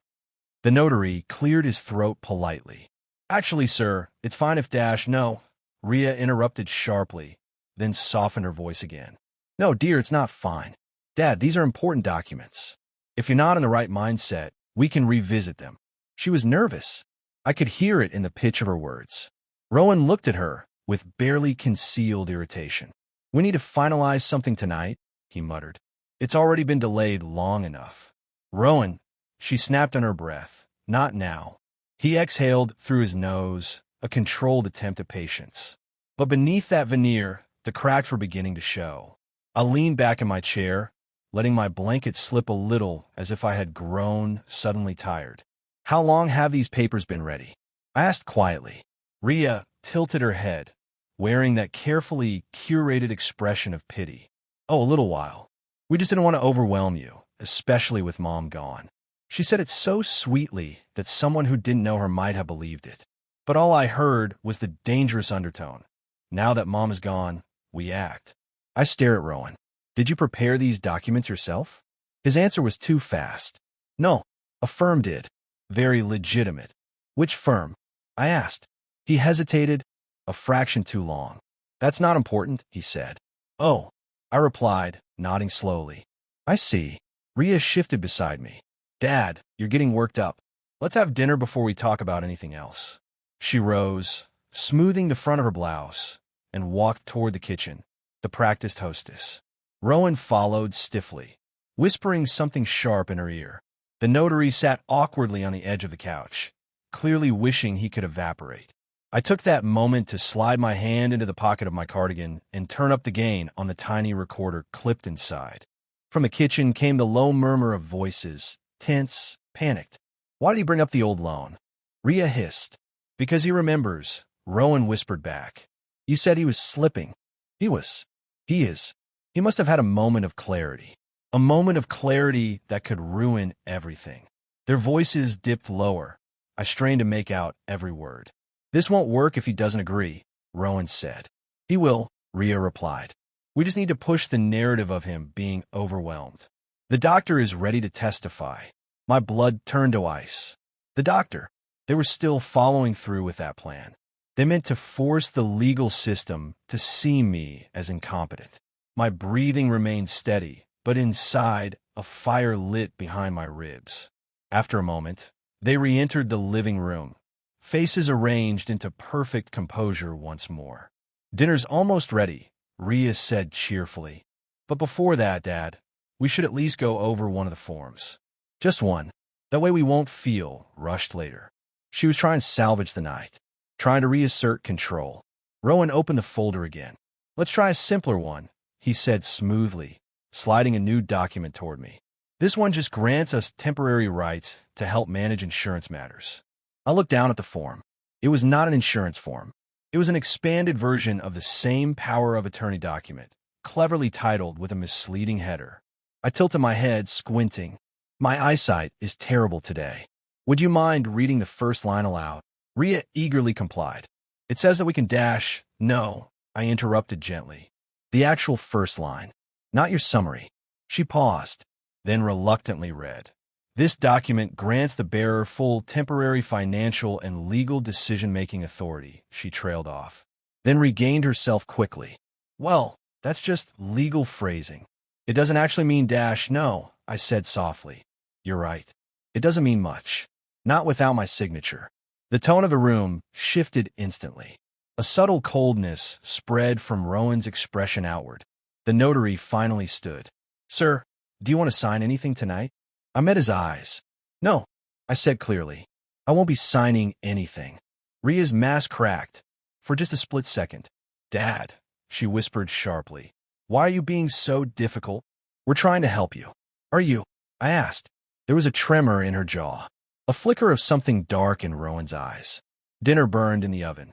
The notary cleared his throat politely. "Actually, sir, it's fine if No," Rhea interrupted sharply, then softened her voice again. "No, dear, it's not fine. Dad, these are important documents. If you're not in the right mindset, we can revisit them." She was nervous. I could hear it in the pitch of her words. Rowan looked at her with barely concealed irritation. "We need to finalize something tonight," he muttered. "It's already been delayed long enough." "Rowan," she snapped on her breath. "Not now." He exhaled through his nose, a controlled attempt at patience. But beneath that veneer, the cracks were beginning to show. I leaned back in my chair, letting my blanket slip a little as if I had grown suddenly tired. "How long have these papers been ready?" I asked quietly. Rhea tilted her head, wearing that carefully curated expression of pity. "Oh, a little while. We just didn't want to overwhelm you, especially with Mom gone." She said it so sweetly that someone who didn't know her might have believed it. But all I heard was the dangerous undertone. "Now that Mom is gone, we act." I stared at Rowan. "Did you prepare these documents yourself?" His answer was too fast. "No, a firm did. Very legitimate." "Which firm?" I asked. He hesitated, a fraction too long. "That's not important," he said. "Oh," I replied, nodding slowly. "I see." Rhea shifted beside me. "Dad, you're getting worked up. Let's have dinner before we talk about anything else." She rose, smoothing the front of her blouse, and walked toward the kitchen, the practiced hostess. Rowan followed stiffly, whispering something sharp in her ear. The notary sat awkwardly on the edge of the couch, clearly wishing he could evaporate. I took that moment to slide my hand into the pocket of my cardigan and turn up the gain on the tiny recorder clipped inside. From the kitchen came the low murmur of voices, tense, panicked. "Why did he bring up the old loan?" Rhea hissed. "Because he remembers," Rowan whispered back. "You said he was slipping." He is. He must have had a moment of clarity. A moment of clarity that could ruin everything. Their voices dipped lower. I strained to make out every word. "This won't work if he doesn't agree," Rowan said. "He will," Rhea replied. "We just need to push the narrative of him being overwhelmed. The doctor is ready to testify." My blood turned to ice. The doctor. They were still following through with that plan. They meant to force the legal system to see me as incompetent. My breathing remained steady, but inside, a fire lit behind my ribs. After a moment, they re-entered the living room, faces arranged into perfect composure once more. "Dinner's almost ready," Rhea said cheerfully. "But before that, Dad, we should at least go over one of the forms. Just one. That way we won't feel rushed later." She was trying to salvage the night, trying to reassert control. Rowan opened the folder again. "Let's try a simpler one," he said smoothly, sliding a new document toward me. "This one just grants us temporary rights to help manage insurance matters." I looked down at the form. It was not an insurance form. It was an expanded version of the same power of attorney document, cleverly titled with a misleading header. I tilted my head, squinting. My eyesight is terrible today. "Would you mind reading the first line aloud?" Rhea eagerly complied. "It says that we can dash—" "No," I interrupted gently. "The actual first line, not your summary." She paused, then reluctantly read. "This document grants the bearer full temporary financial and legal decision-making authority," she trailed off, then regained herself quickly. "Well, that's just legal phrasing. It doesn't actually mean dash no," I said softly. "You're right." It doesn't mean much. Not without my signature. The tone of the room shifted instantly. A subtle coldness spread from Rowan's expression outward. The notary finally stood. Sir, do you want to sign anything tonight? I met his eyes. No, I said clearly. I won't be signing anything. Ria's mask cracked. For just a split second. Dad, she whispered sharply. Why are you being so difficult? We're trying to help you. Are you? I asked. There was a tremor in her jaw. A flicker of something dark in Rowan's eyes. Dinner burned in the oven.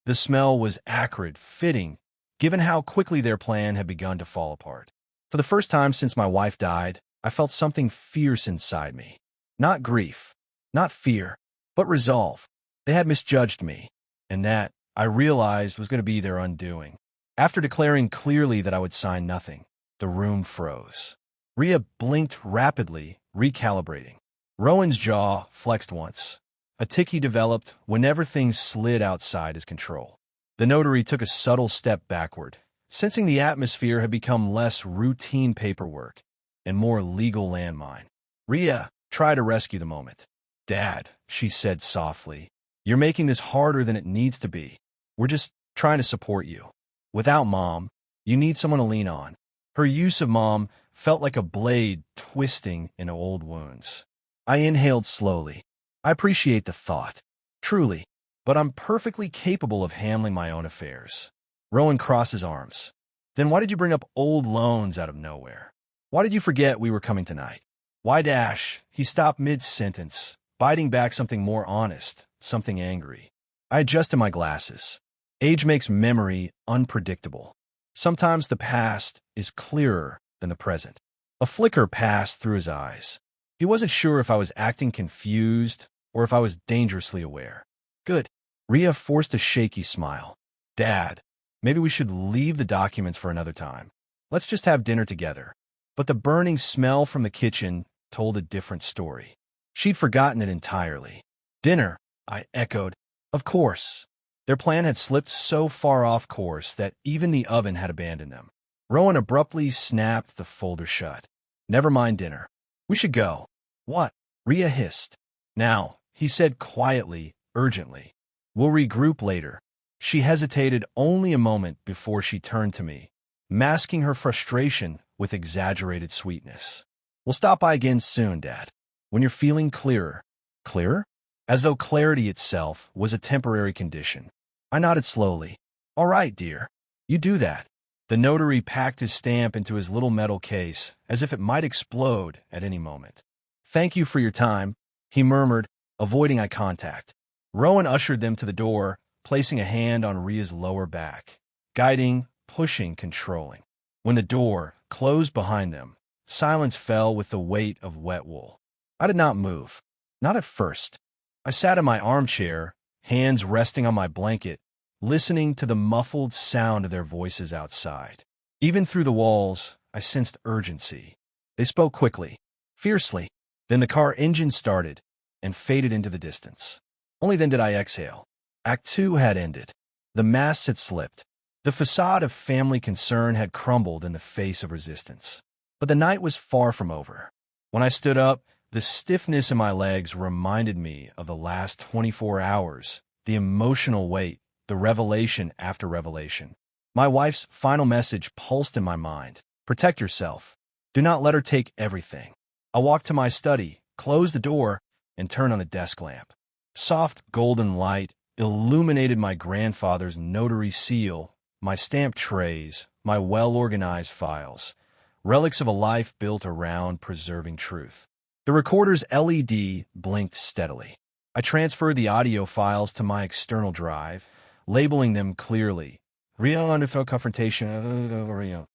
The smell was acrid, fitting, given how quickly their plan had begun to fall apart. For the first time since my wife died, I felt something fierce inside me. Not grief, not fear, but resolve. They had misjudged me, and that, I realized, was going to be their undoing. After declaring clearly that I would sign nothing, the room froze. Ria blinked rapidly, recalibrating. Rowan's jaw flexed once. A ticky developed whenever things slid outside his control. The notary took a subtle step backward, sensing the atmosphere had become less routine paperwork and more legal landmine. Ria tried to rescue the moment. Dad, she said softly, you're making this harder than it needs to be. We're just trying to support you. Without Mom, you need someone to lean on. Her use of Mom felt like a blade twisting in old wounds. I inhaled slowly. I appreciate the thought. Truly. But I'm perfectly capable of handling my own affairs. Rowan crossed his arms. Then why did you bring up old loans out of nowhere? Why did you forget we were coming tonight? Why dash? He stopped mid-sentence, biting back something more honest, something angry. I adjusted my glasses. Age makes memory unpredictable. Sometimes the past is clearer than the present. A flicker passed through his eyes. He wasn't sure if I was acting confused or if I was dangerously aware. Good. Ria forced a shaky smile. Dad, maybe we should leave the documents for another time. Let's just have dinner together. But the burning smell from the kitchen told a different story. She'd forgotten it entirely. Dinner, I echoed. Of course. Their plan had slipped so far off course that even the oven had abandoned them. Rowan abruptly snapped the folder shut. Never mind dinner. We should go. What? Ria hissed. Now, he said quietly, urgently. We'll regroup later. She hesitated only a moment before she turned to me, masking her frustration with exaggerated sweetness. We'll stop by again soon, Dad. When you're feeling clearer. Clearer? As though clarity itself was a temporary condition. I nodded slowly. All right, dear. You do that. The notary packed his stamp into his little metal case, as if it might explode at any moment. Thank you for your time, he murmured, avoiding eye contact. Rowan ushered them to the door, placing a hand on Ria's lower back, guiding, pushing, controlling. When the door closed behind them, silence fell with the weight of wet wool. I did not move. Not at first. I sat in my armchair, hands resting on my blanket, listening to the muffled sound of their voices outside. Even through the walls, I sensed urgency. They spoke quickly, fiercely. Then the car engine started and faded into the distance. Only then did I exhale. Act 2 had ended. The mask had slipped. The facade of family concern had crumbled in the face of resistance. But the night was far from over. When I stood up, the stiffness in my legs reminded me of the last 24 hours, the emotional weight, the revelation after revelation. My wife's final message pulsed in my mind. Protect yourself. Do not let her take everything. I walked to my study, closed the door, and turned on the desk lamp. Soft golden light illuminated my grandfather's notary seal, my stamp trays, my well-organized files, relics of a life built around preserving truth. The recorder's LED blinked steadily. I transferred the audio files to my external drive, labeling them clearly. Real unfelt confrontation.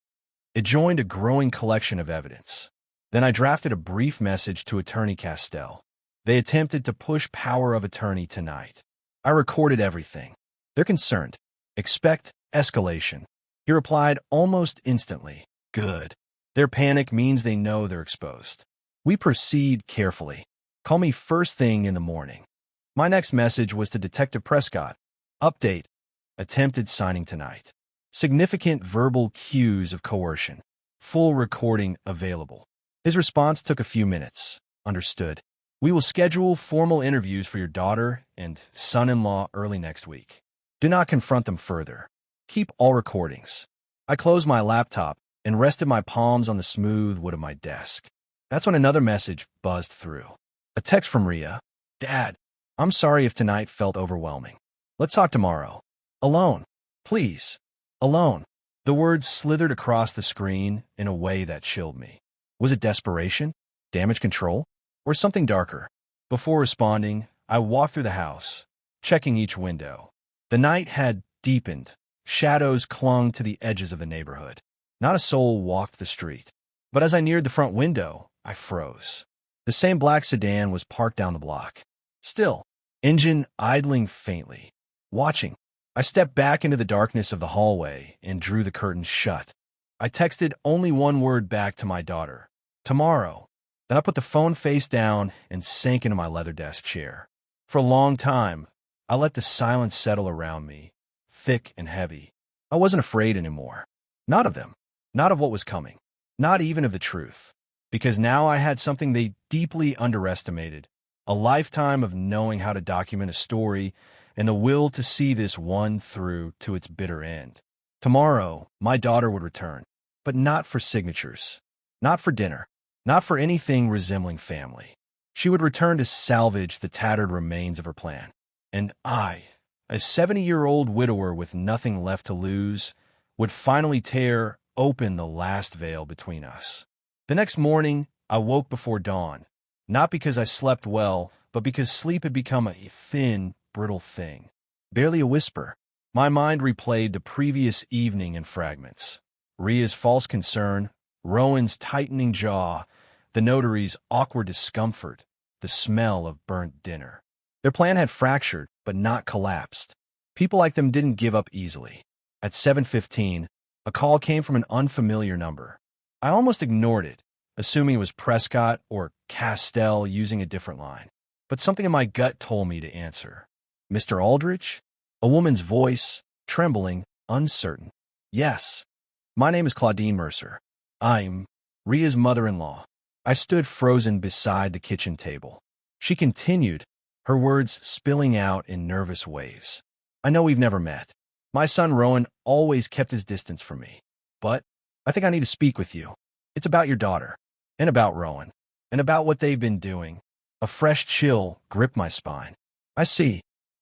It joined a growing collection of evidence. Then I drafted a brief message to Attorney Castell. They attempted to push power of attorney tonight. I recorded everything. They're concerned. Expect escalation. He replied almost instantly. Good. Their panic means they know they're exposed. We proceed carefully. Call me first thing in the morning. My next message was to Detective Prescott. Update. Attempted signing tonight. Significant verbal cues of coercion. Full recording available. His response took a few minutes. Understood. We will schedule formal interviews for your daughter and son-in-law early next week. Do not confront them further. Keep all recordings. I closed my laptop and rested my palms on the smooth wood of my desk. That's when another message buzzed through. A text from Ria. Dad, I'm sorry if tonight felt overwhelming. Let's talk tomorrow. Alone. Please. Alone. The words slithered across the screen in a way that chilled me. Was it desperation? Damage control? Or something darker? Before responding, I walked through the house, checking each window. The night had deepened. Shadows clung to the edges of the neighborhood. Not a soul walked the street. But as I neared the front window, I froze. The same black sedan was parked down the block. Still, engine idling faintly. Watching. I stepped back into the darkness of the hallway and drew the curtains shut. I texted only one word back to my daughter. Tomorrow. Then I put the phone face down and sank into my leather desk chair. For a long time, I let the silence settle around me, thick and heavy. I wasn't afraid anymore. Not of them. Not of what was coming. Not even of the truth. Because now I had something they deeply underestimated. A lifetime of knowing how to document a story and the will to see this one through to its bitter end. Tomorrow, my daughter would return. But not for signatures. Not for dinner. Not for anything resembling family. She would return to salvage the tattered remains of her plan. And I, a 70-year-old widower with nothing left to lose, would finally tear open the last veil between us. The next morning, I woke before dawn, not because I slept well, but because sleep had become a thin, brittle thing. Barely a whisper. My mind replayed the previous evening in fragments. Ria's false concern, Rowan's tightening jaw, the notary's awkward discomfort, the smell of burnt dinner. Their plan had fractured, but not collapsed. People like them didn't give up easily. At 7:15, a call came from an unfamiliar number. I almost ignored it, assuming it was Prescott or Castell using a different line. But something in my gut told me to answer. Mr. Aldrich? A woman's voice, trembling, uncertain. Yes. My name is Claudine Mercer. I'm Ria's mother-in-law. I stood frozen beside the kitchen table. She continued, her words spilling out in nervous waves. I know we've never met. My son Rowan always kept his distance from me. But I think I need to speak with you. It's about your daughter, and about Rowan, and about what they've been doing. A fresh chill gripped my spine. I see,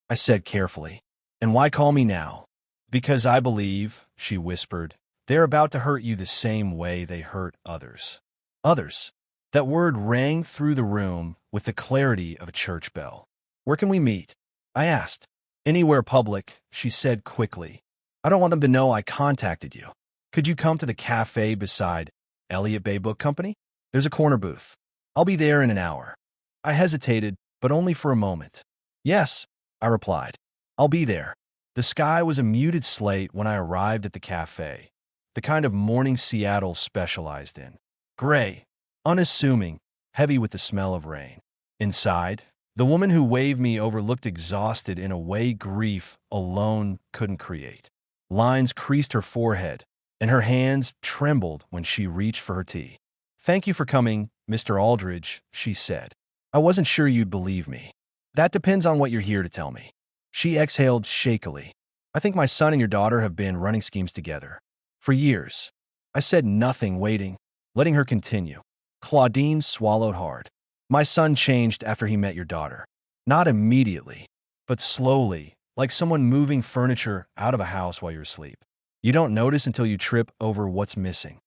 I said carefully. And why call me now? Because I believe, she whispered, they're about to hurt you the same way they hurt others. Others. That word rang through the room with the clarity of a church bell. Where can we meet? I asked. Anywhere public, she said quickly. I don't want them to know I contacted you. Could you come to the cafe beside Elliott Bay Book Company? There's a corner booth. I'll be there in an hour. I hesitated, but only for a moment. Yes, I replied. I'll be there. The sky was a muted slate when I arrived at the cafe, the kind of morning Seattle specialized in. Gray, unassuming, heavy with the smell of rain. Inside, the woman who waved me over looked exhausted in a way grief alone couldn't create. Lines creased her forehead, and her hands trembled when she reached for her tea. Thank you for coming, Mr. Aldridge, she said. I wasn't sure you'd believe me. That depends on what you're here to tell me. She exhaled shakily. I think my son and your daughter have been running schemes together. For years. I said nothing, waiting, letting her continue. Claudine swallowed hard. My son changed after he met your daughter. Not immediately, but slowly, like someone moving furniture out of a house while you're asleep. You don't notice until you trip over what's missing.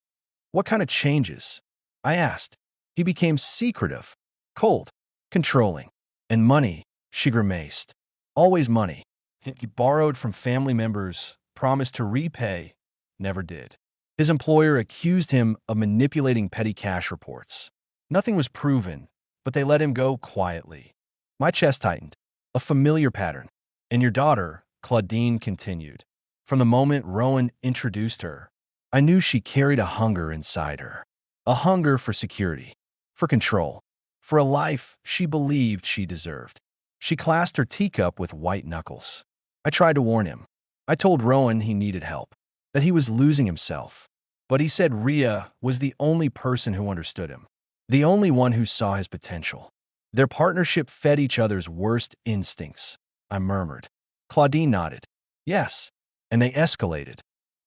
What kind of changes? I asked. He became secretive, cold, controlling. And money, she grimaced. Always money. He borrowed from family members, promised to repay, never did. His employer accused him of manipulating petty cash reports. Nothing was proven, but they let him go quietly. My chest tightened. A familiar pattern. And your daughter, Claudine continued. From the moment Rowan introduced her, I knew she carried a hunger inside her. A hunger for security, for control, for a life she believed she deserved. She clasped her teacup with white knuckles. I tried to warn him. I told Rowan he needed help, that he was losing himself. But he said Ria was the only person who understood him, the only one who saw his potential. Their partnership fed each other's worst instincts, I murmured. Claudine nodded. Yes. And they escalated.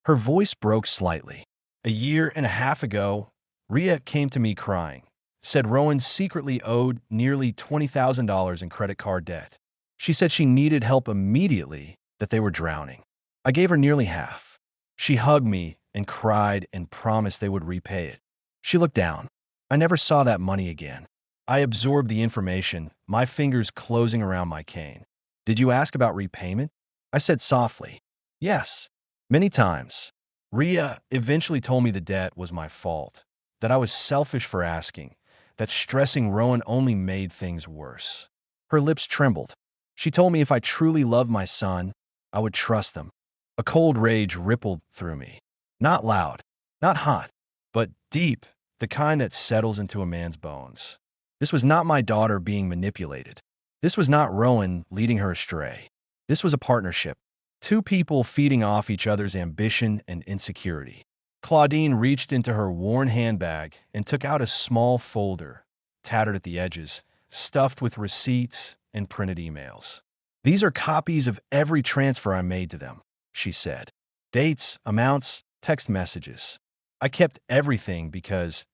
Her voice broke slightly. A year and a half ago, Ria came to me crying, said Rowan secretly owed nearly $20,000 in credit card debt. She said she needed help immediately, that they were drowning. I gave her nearly half. She hugged me and cried and promised they would repay it. She looked down. I never saw that money again. I absorbed the information, my fingers closing around my cane. Did you ask about repayment? I said softly. Yes, many times. Ria eventually told me the debt was my fault, that I was selfish for asking, that stressing Rowan only made things worse. Her lips trembled. She told me if I truly loved my son, I would trust them. A cold rage rippled through me. Not loud, not hot, but deep, the kind that settles into a man's bones. This was not my daughter being manipulated. This was not Rowan leading her astray. This was a partnership. Two people feeding off each other's ambition and insecurity. Claudine reached into her worn handbag and took out a small folder, tattered at the edges, stuffed with receipts and printed emails. These are copies of every transfer I made to them, she said. Dates, amounts, text messages. I kept everything because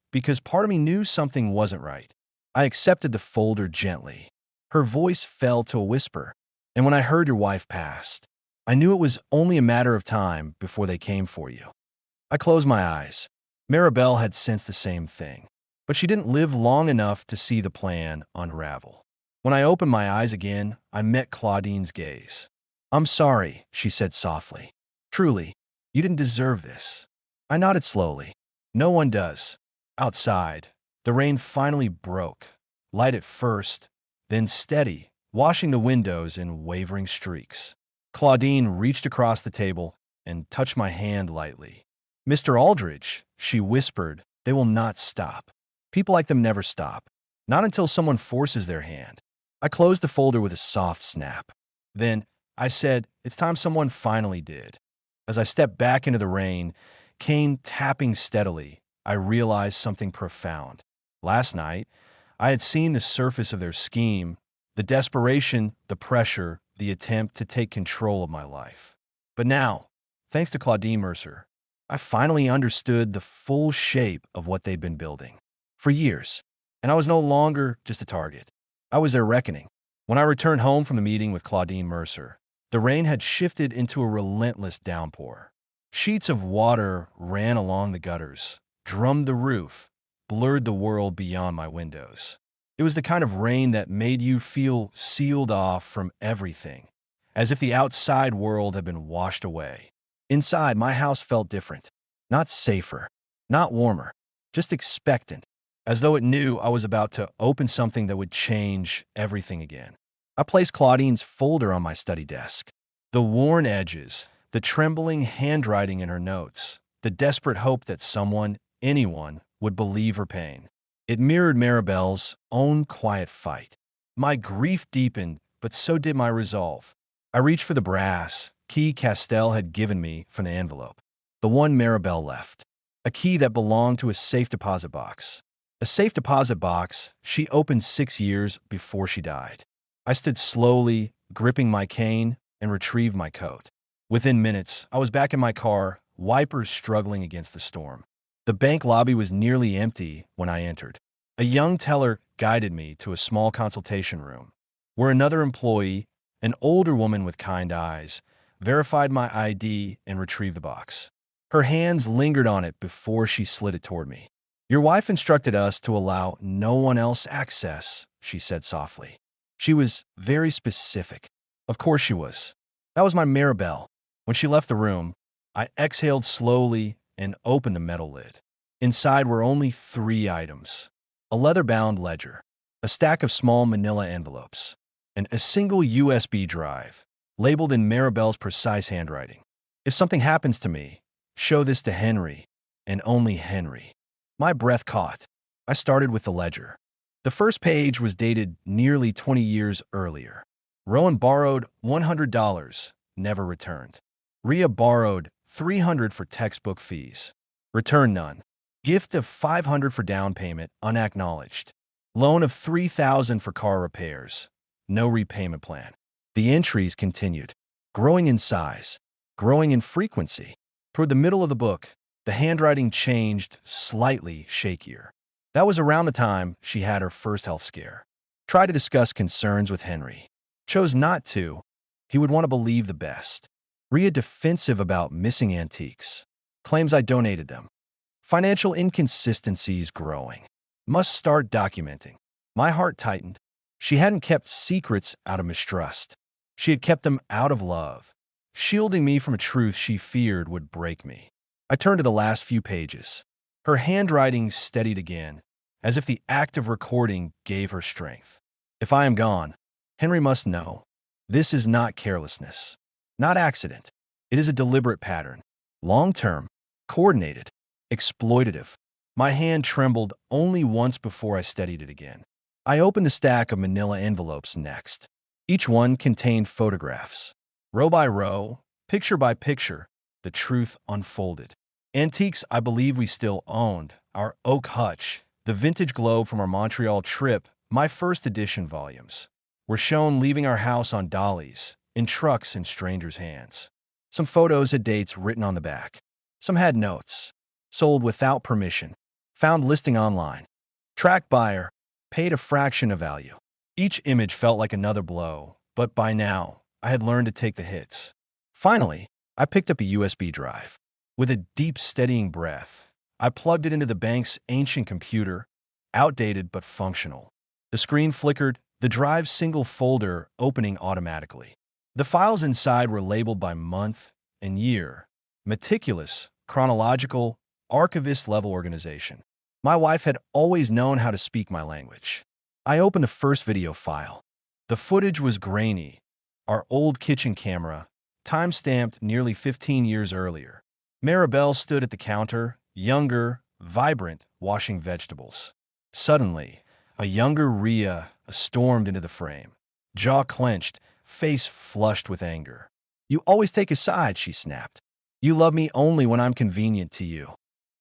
part of me knew something wasn't right. I accepted the folder gently. Her voice fell to a whisper. And when I heard your wife passed, I knew it was only a matter of time before they came for you. I closed my eyes. Maribel had sensed the same thing, but she didn't live long enough to see the plan unravel. When I opened my eyes again, I met Claudine's gaze. I'm sorry, she said softly. Truly, you didn't deserve this. I nodded slowly. No one does. Outside, the rain finally broke, light at first, then steady, washing the windows in wavering streaks. Claudine reached across the table and touched my hand lightly. Mr. Aldridge, she whispered, they will not stop. People like them never stop. Not until someone forces their hand. I closed the folder with a soft snap. Then, I said, it's time someone finally did. As I stepped back into the rain, cane tapping steadily, I realized something profound. Last night, I had seen the surface of their scheme, the desperation, the pressure, the attempt to take control of my life. But now, thanks to Claudine Mercer, I finally understood the full shape of what they'd been building. For years, and I was no longer just a target. I was their reckoning. When I returned home from the meeting with Claudine Mercer, the rain had shifted into a relentless downpour. Sheets of water ran along the gutters, drummed the roof, blurred the world beyond my windows. It was the kind of rain that made you feel sealed off from everything, as if the outside world had been washed away. Inside, my house felt different. Not safer, not warmer, just expectant, as though it knew I was about to open something that would change everything again. I placed Claudine's folder on my study desk. The worn edges, the trembling handwriting in her notes, the desperate hope that someone, anyone, would believe her pain. It mirrored Maribel's own quiet fight. My grief deepened, but so did my resolve. I reached for the brass key Castell had given me from the envelope, the one Maribel left, a key that belonged to a safe deposit box. A safe deposit box she opened 6 years before she died. I stood slowly, gripping my cane, and retrieved my coat. Within minutes, I was back in my car, wipers struggling against the storm. The bank lobby was nearly empty when I entered. A young teller guided me to a small consultation room, where another employee, an older woman with kind eyes, verified my ID and retrieved the box. Her hands lingered on it before she slid it toward me. Your wife instructed us to allow no one else access, she said softly. She was very specific. Of course she was. That was my Maribel. When she left the room, I exhaled slowly and opened the metal lid. Inside were only 3 items: a leather-bound ledger, a stack of small manila envelopes, and a single USB drive, labeled in Maribel's precise handwriting. If something happens to me, show this to Henry, and only Henry. My breath caught. I started with the ledger. The first page was dated nearly 20 years earlier. Rowan borrowed $100, never returned. Ria borrowed $300 for textbook fees. Return none. Gift of $500 for down payment, unacknowledged. Loan of $3,000 for car repairs. No repayment plan. The entries continued, growing in size, growing in frequency. Toward the middle of the book, the handwriting changed, slightly shakier. That was around the time she had her first health scare. Tried to discuss concerns with Henry. Chose not to. He would want to believe the best. Rhea defensive about missing antiques. Claims I donated them. Financial inconsistencies growing. Must start documenting. My heart tightened. She hadn't kept secrets out of mistrust. She had kept them out of love, shielding me from a truth she feared would break me. I turned to the last few pages. Her handwriting steadied again, as if the act of recording gave her strength. If I am gone, Henry must know. This is not carelessness, not accident. It is a deliberate pattern, long-term, coordinated, exploitative. My hand trembled only once before I steadied it again. I opened the stack of manila envelopes next. Each one contained photographs. Row by row, picture by picture, the truth unfolded. Antiques I believe we still owned, our oak hutch, the vintage globe from our Montreal trip, my first edition volumes, were shown leaving our house on dollies, in trucks in strangers' hands. Some photos had dates written on the back. Some had notes. Sold without permission. Found listing online. Track buyer. Paid a fraction of value. Each image felt like another blow, but by now, I had learned to take the hits. Finally, I picked up a USB drive. With a deep, steadying breath, I plugged it into the bank's ancient computer, outdated but functional. The screen flickered, the drive's single folder opening automatically. The files inside were labeled by month and year. Meticulous, chronological, archivist-level organization. My wife had always known how to speak my language. I opened the first video file. The footage was grainy. Our old kitchen camera, time-stamped nearly 15 years earlier. Maribel stood at the counter, younger, vibrant, washing vegetables. Suddenly, a younger Rhea stormed into the frame. Jaw clenched, face flushed with anger. "You always take a side," she snapped. "You love me only when I'm convenient to you."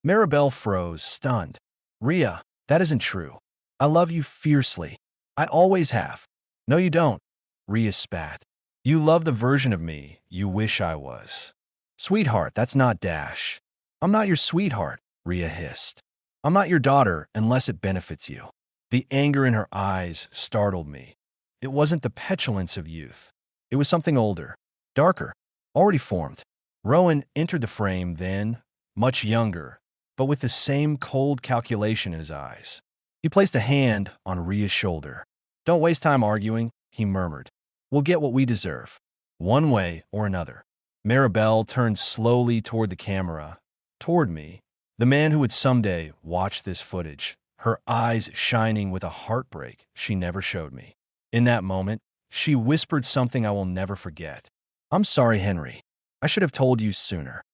Maribel froze, stunned. "Rhea, that isn't true. I love you fiercely. I always have." "No, you don't," Rhea spat. "You love the version of me you wish I was." "Sweetheart, that's not Dash." "I'm not your sweetheart," Rhea hissed. "I'm not your daughter unless it benefits you." The anger in her eyes startled me. It wasn't the petulance of youth. It was something older, darker, already formed. Rowan entered the frame then, much younger, but with the same cold calculation in his eyes. He placed a hand on Rhea's shoulder. "Don't waste time arguing," he murmured. "We'll get what we deserve, one way or another." Maribel turned slowly toward the camera, toward me, the man who would someday watch this footage, her eyes shining with a heartbreak she never showed me. In that moment, she whispered something I will never forget. "I'm sorry, Henry. I should have told you sooner."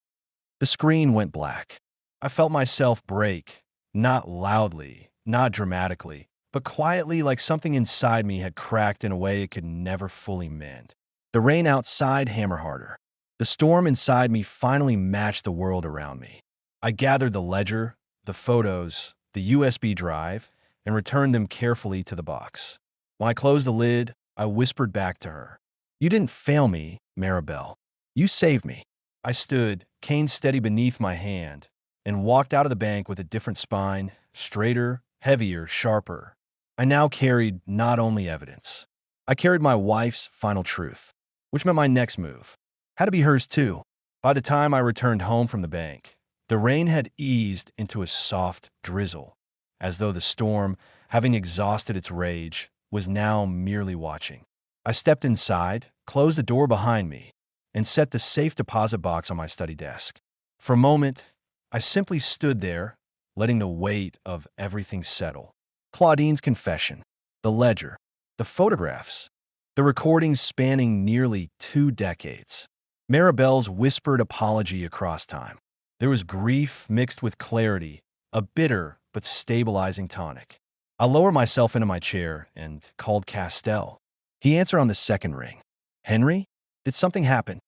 The screen went black. I felt myself break, not loudly, not dramatically, but quietly, like something inside me had cracked in a way it could never fully mend. The rain outside hammered harder. The storm inside me finally matched the world around me. I gathered the ledger, the photos, the USB drive, and returned them carefully to the box. When I closed the lid, I whispered back to her. "You didn't fail me, Maribel. You saved me." I stood, cane steady beneath my hand, and walked out of the bank with a different spine, straighter, heavier, sharper. I now carried not only evidence. I carried my wife's final truth, which meant my next move had to be hers too. By the time I returned home from the bank, the rain had eased into a soft drizzle, as though the storm, having exhausted its rage, was now merely watching. I stepped inside, closed the door behind me, and set the safe deposit box on my study desk. For a moment, I simply stood there, letting the weight of everything settle. Claudine's confession, the ledger, the photographs, the recordings spanning nearly 2 decades. Maribel's whispered apology across time. There was grief mixed with clarity, a bitter but stabilizing tonic. I lowered myself into my chair and called Castell. He answered on the second ring. "Henry, did something happen?"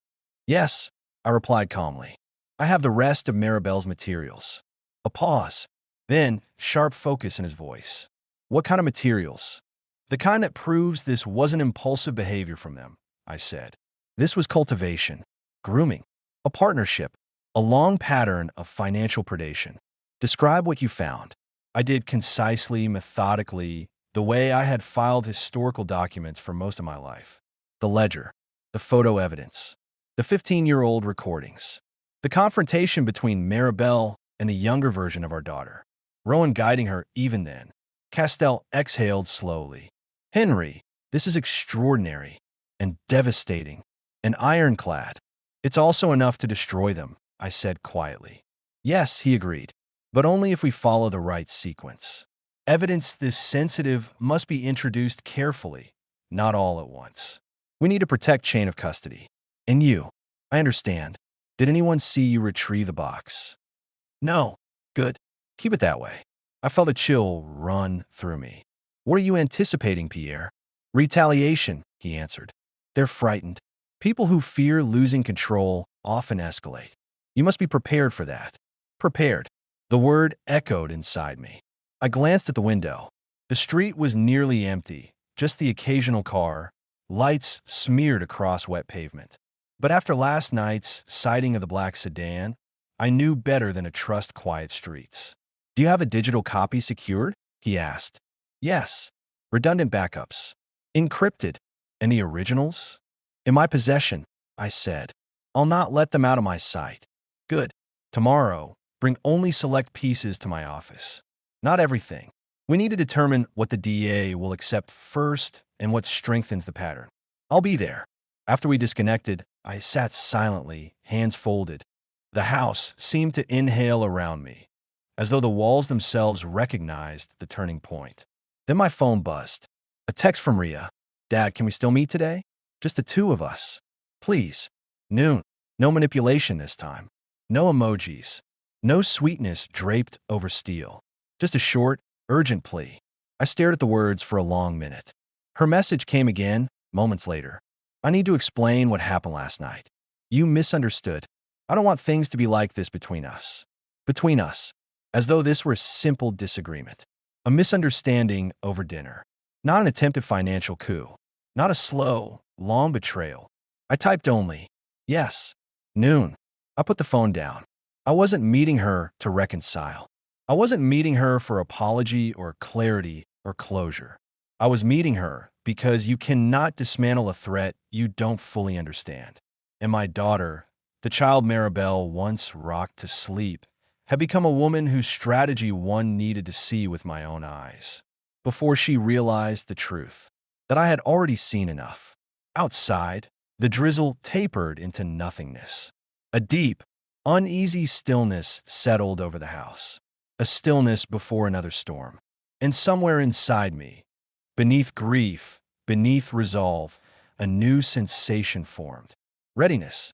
"Yes," I replied calmly. "I have the rest of Maribel's materials." A pause. Then, sharp focus in his voice. What kind of materials? The kind that proves this wasn't impulsive behavior from them, I said. This was cultivation, grooming, a partnership, a long pattern of financial predation. Describe what you found. I did concisely, methodically, the way I had filed historical documents for most of my life. The ledger, the photo evidence, the 15-year-old recordings, the confrontation between Maribel and the younger version of our daughter, Rowan guiding her even then. Castell exhaled slowly. Henry, this is extraordinary and devastating and ironclad. It's also enough to destroy them, I said quietly. Yes, he agreed, but only if we follow the right sequence. Evidence this sensitive must be introduced carefully, not all at once. We need to protect chain of custody. And you, I understand. Did anyone see you retrieve the box? No. Good. Keep it that way. I felt a chill run through me. What are you anticipating, Pierre? Retaliation, he answered. They're frightened. People who fear losing control often escalate. You must be prepared for that. Prepared. The word echoed inside me. I glanced at the window. The street was nearly empty, just the occasional car, lights smeared across wet pavement. But after last night's sighting of the black sedan, I knew better than to trust quiet streets. Do you have a digital copy secured? He asked. Yes. Redundant backups. Encrypted. And the originals? In my possession, I said. I'll not let them out of my sight. Good. Tomorrow, bring only select pieces to my office. Not everything. We need to determine what the DA will accept first and what strengthens the pattern. I'll be there. After we disconnected, I sat silently, hands folded. The house seemed to inhale around me, as though the walls themselves recognized the turning point. Then my phone buzzed. A text from Ria. Dad, can we still meet today? Just the two of us. Please. Noon. No manipulation this time. No emojis. No sweetness draped over steel. Just a short, urgent plea. I stared at the words for a long minute. Her message came again, moments later. I need to explain what happened last night. You misunderstood. I don't want things to be like this between us. Between us. As though this were a simple disagreement. A misunderstanding over dinner. Not an attempted financial coup. Not a slow, long betrayal. I typed only, yes. Noon. I put the phone down. I wasn't meeting her to reconcile. I wasn't meeting her for apology or clarity or closure. I was meeting her because you cannot dismantle a threat you don't fully understand. And my daughter, the child Maribel once rocked to sleep, had become a woman whose strategy one needed to see with my own eyes. Before she realized the truth, that I had already seen enough. Outside, the drizzle tapered into nothingness. A deep, uneasy stillness settled over the house. A stillness before another storm. And somewhere inside me, beneath grief, beneath resolve, a new sensation formed. Readiness.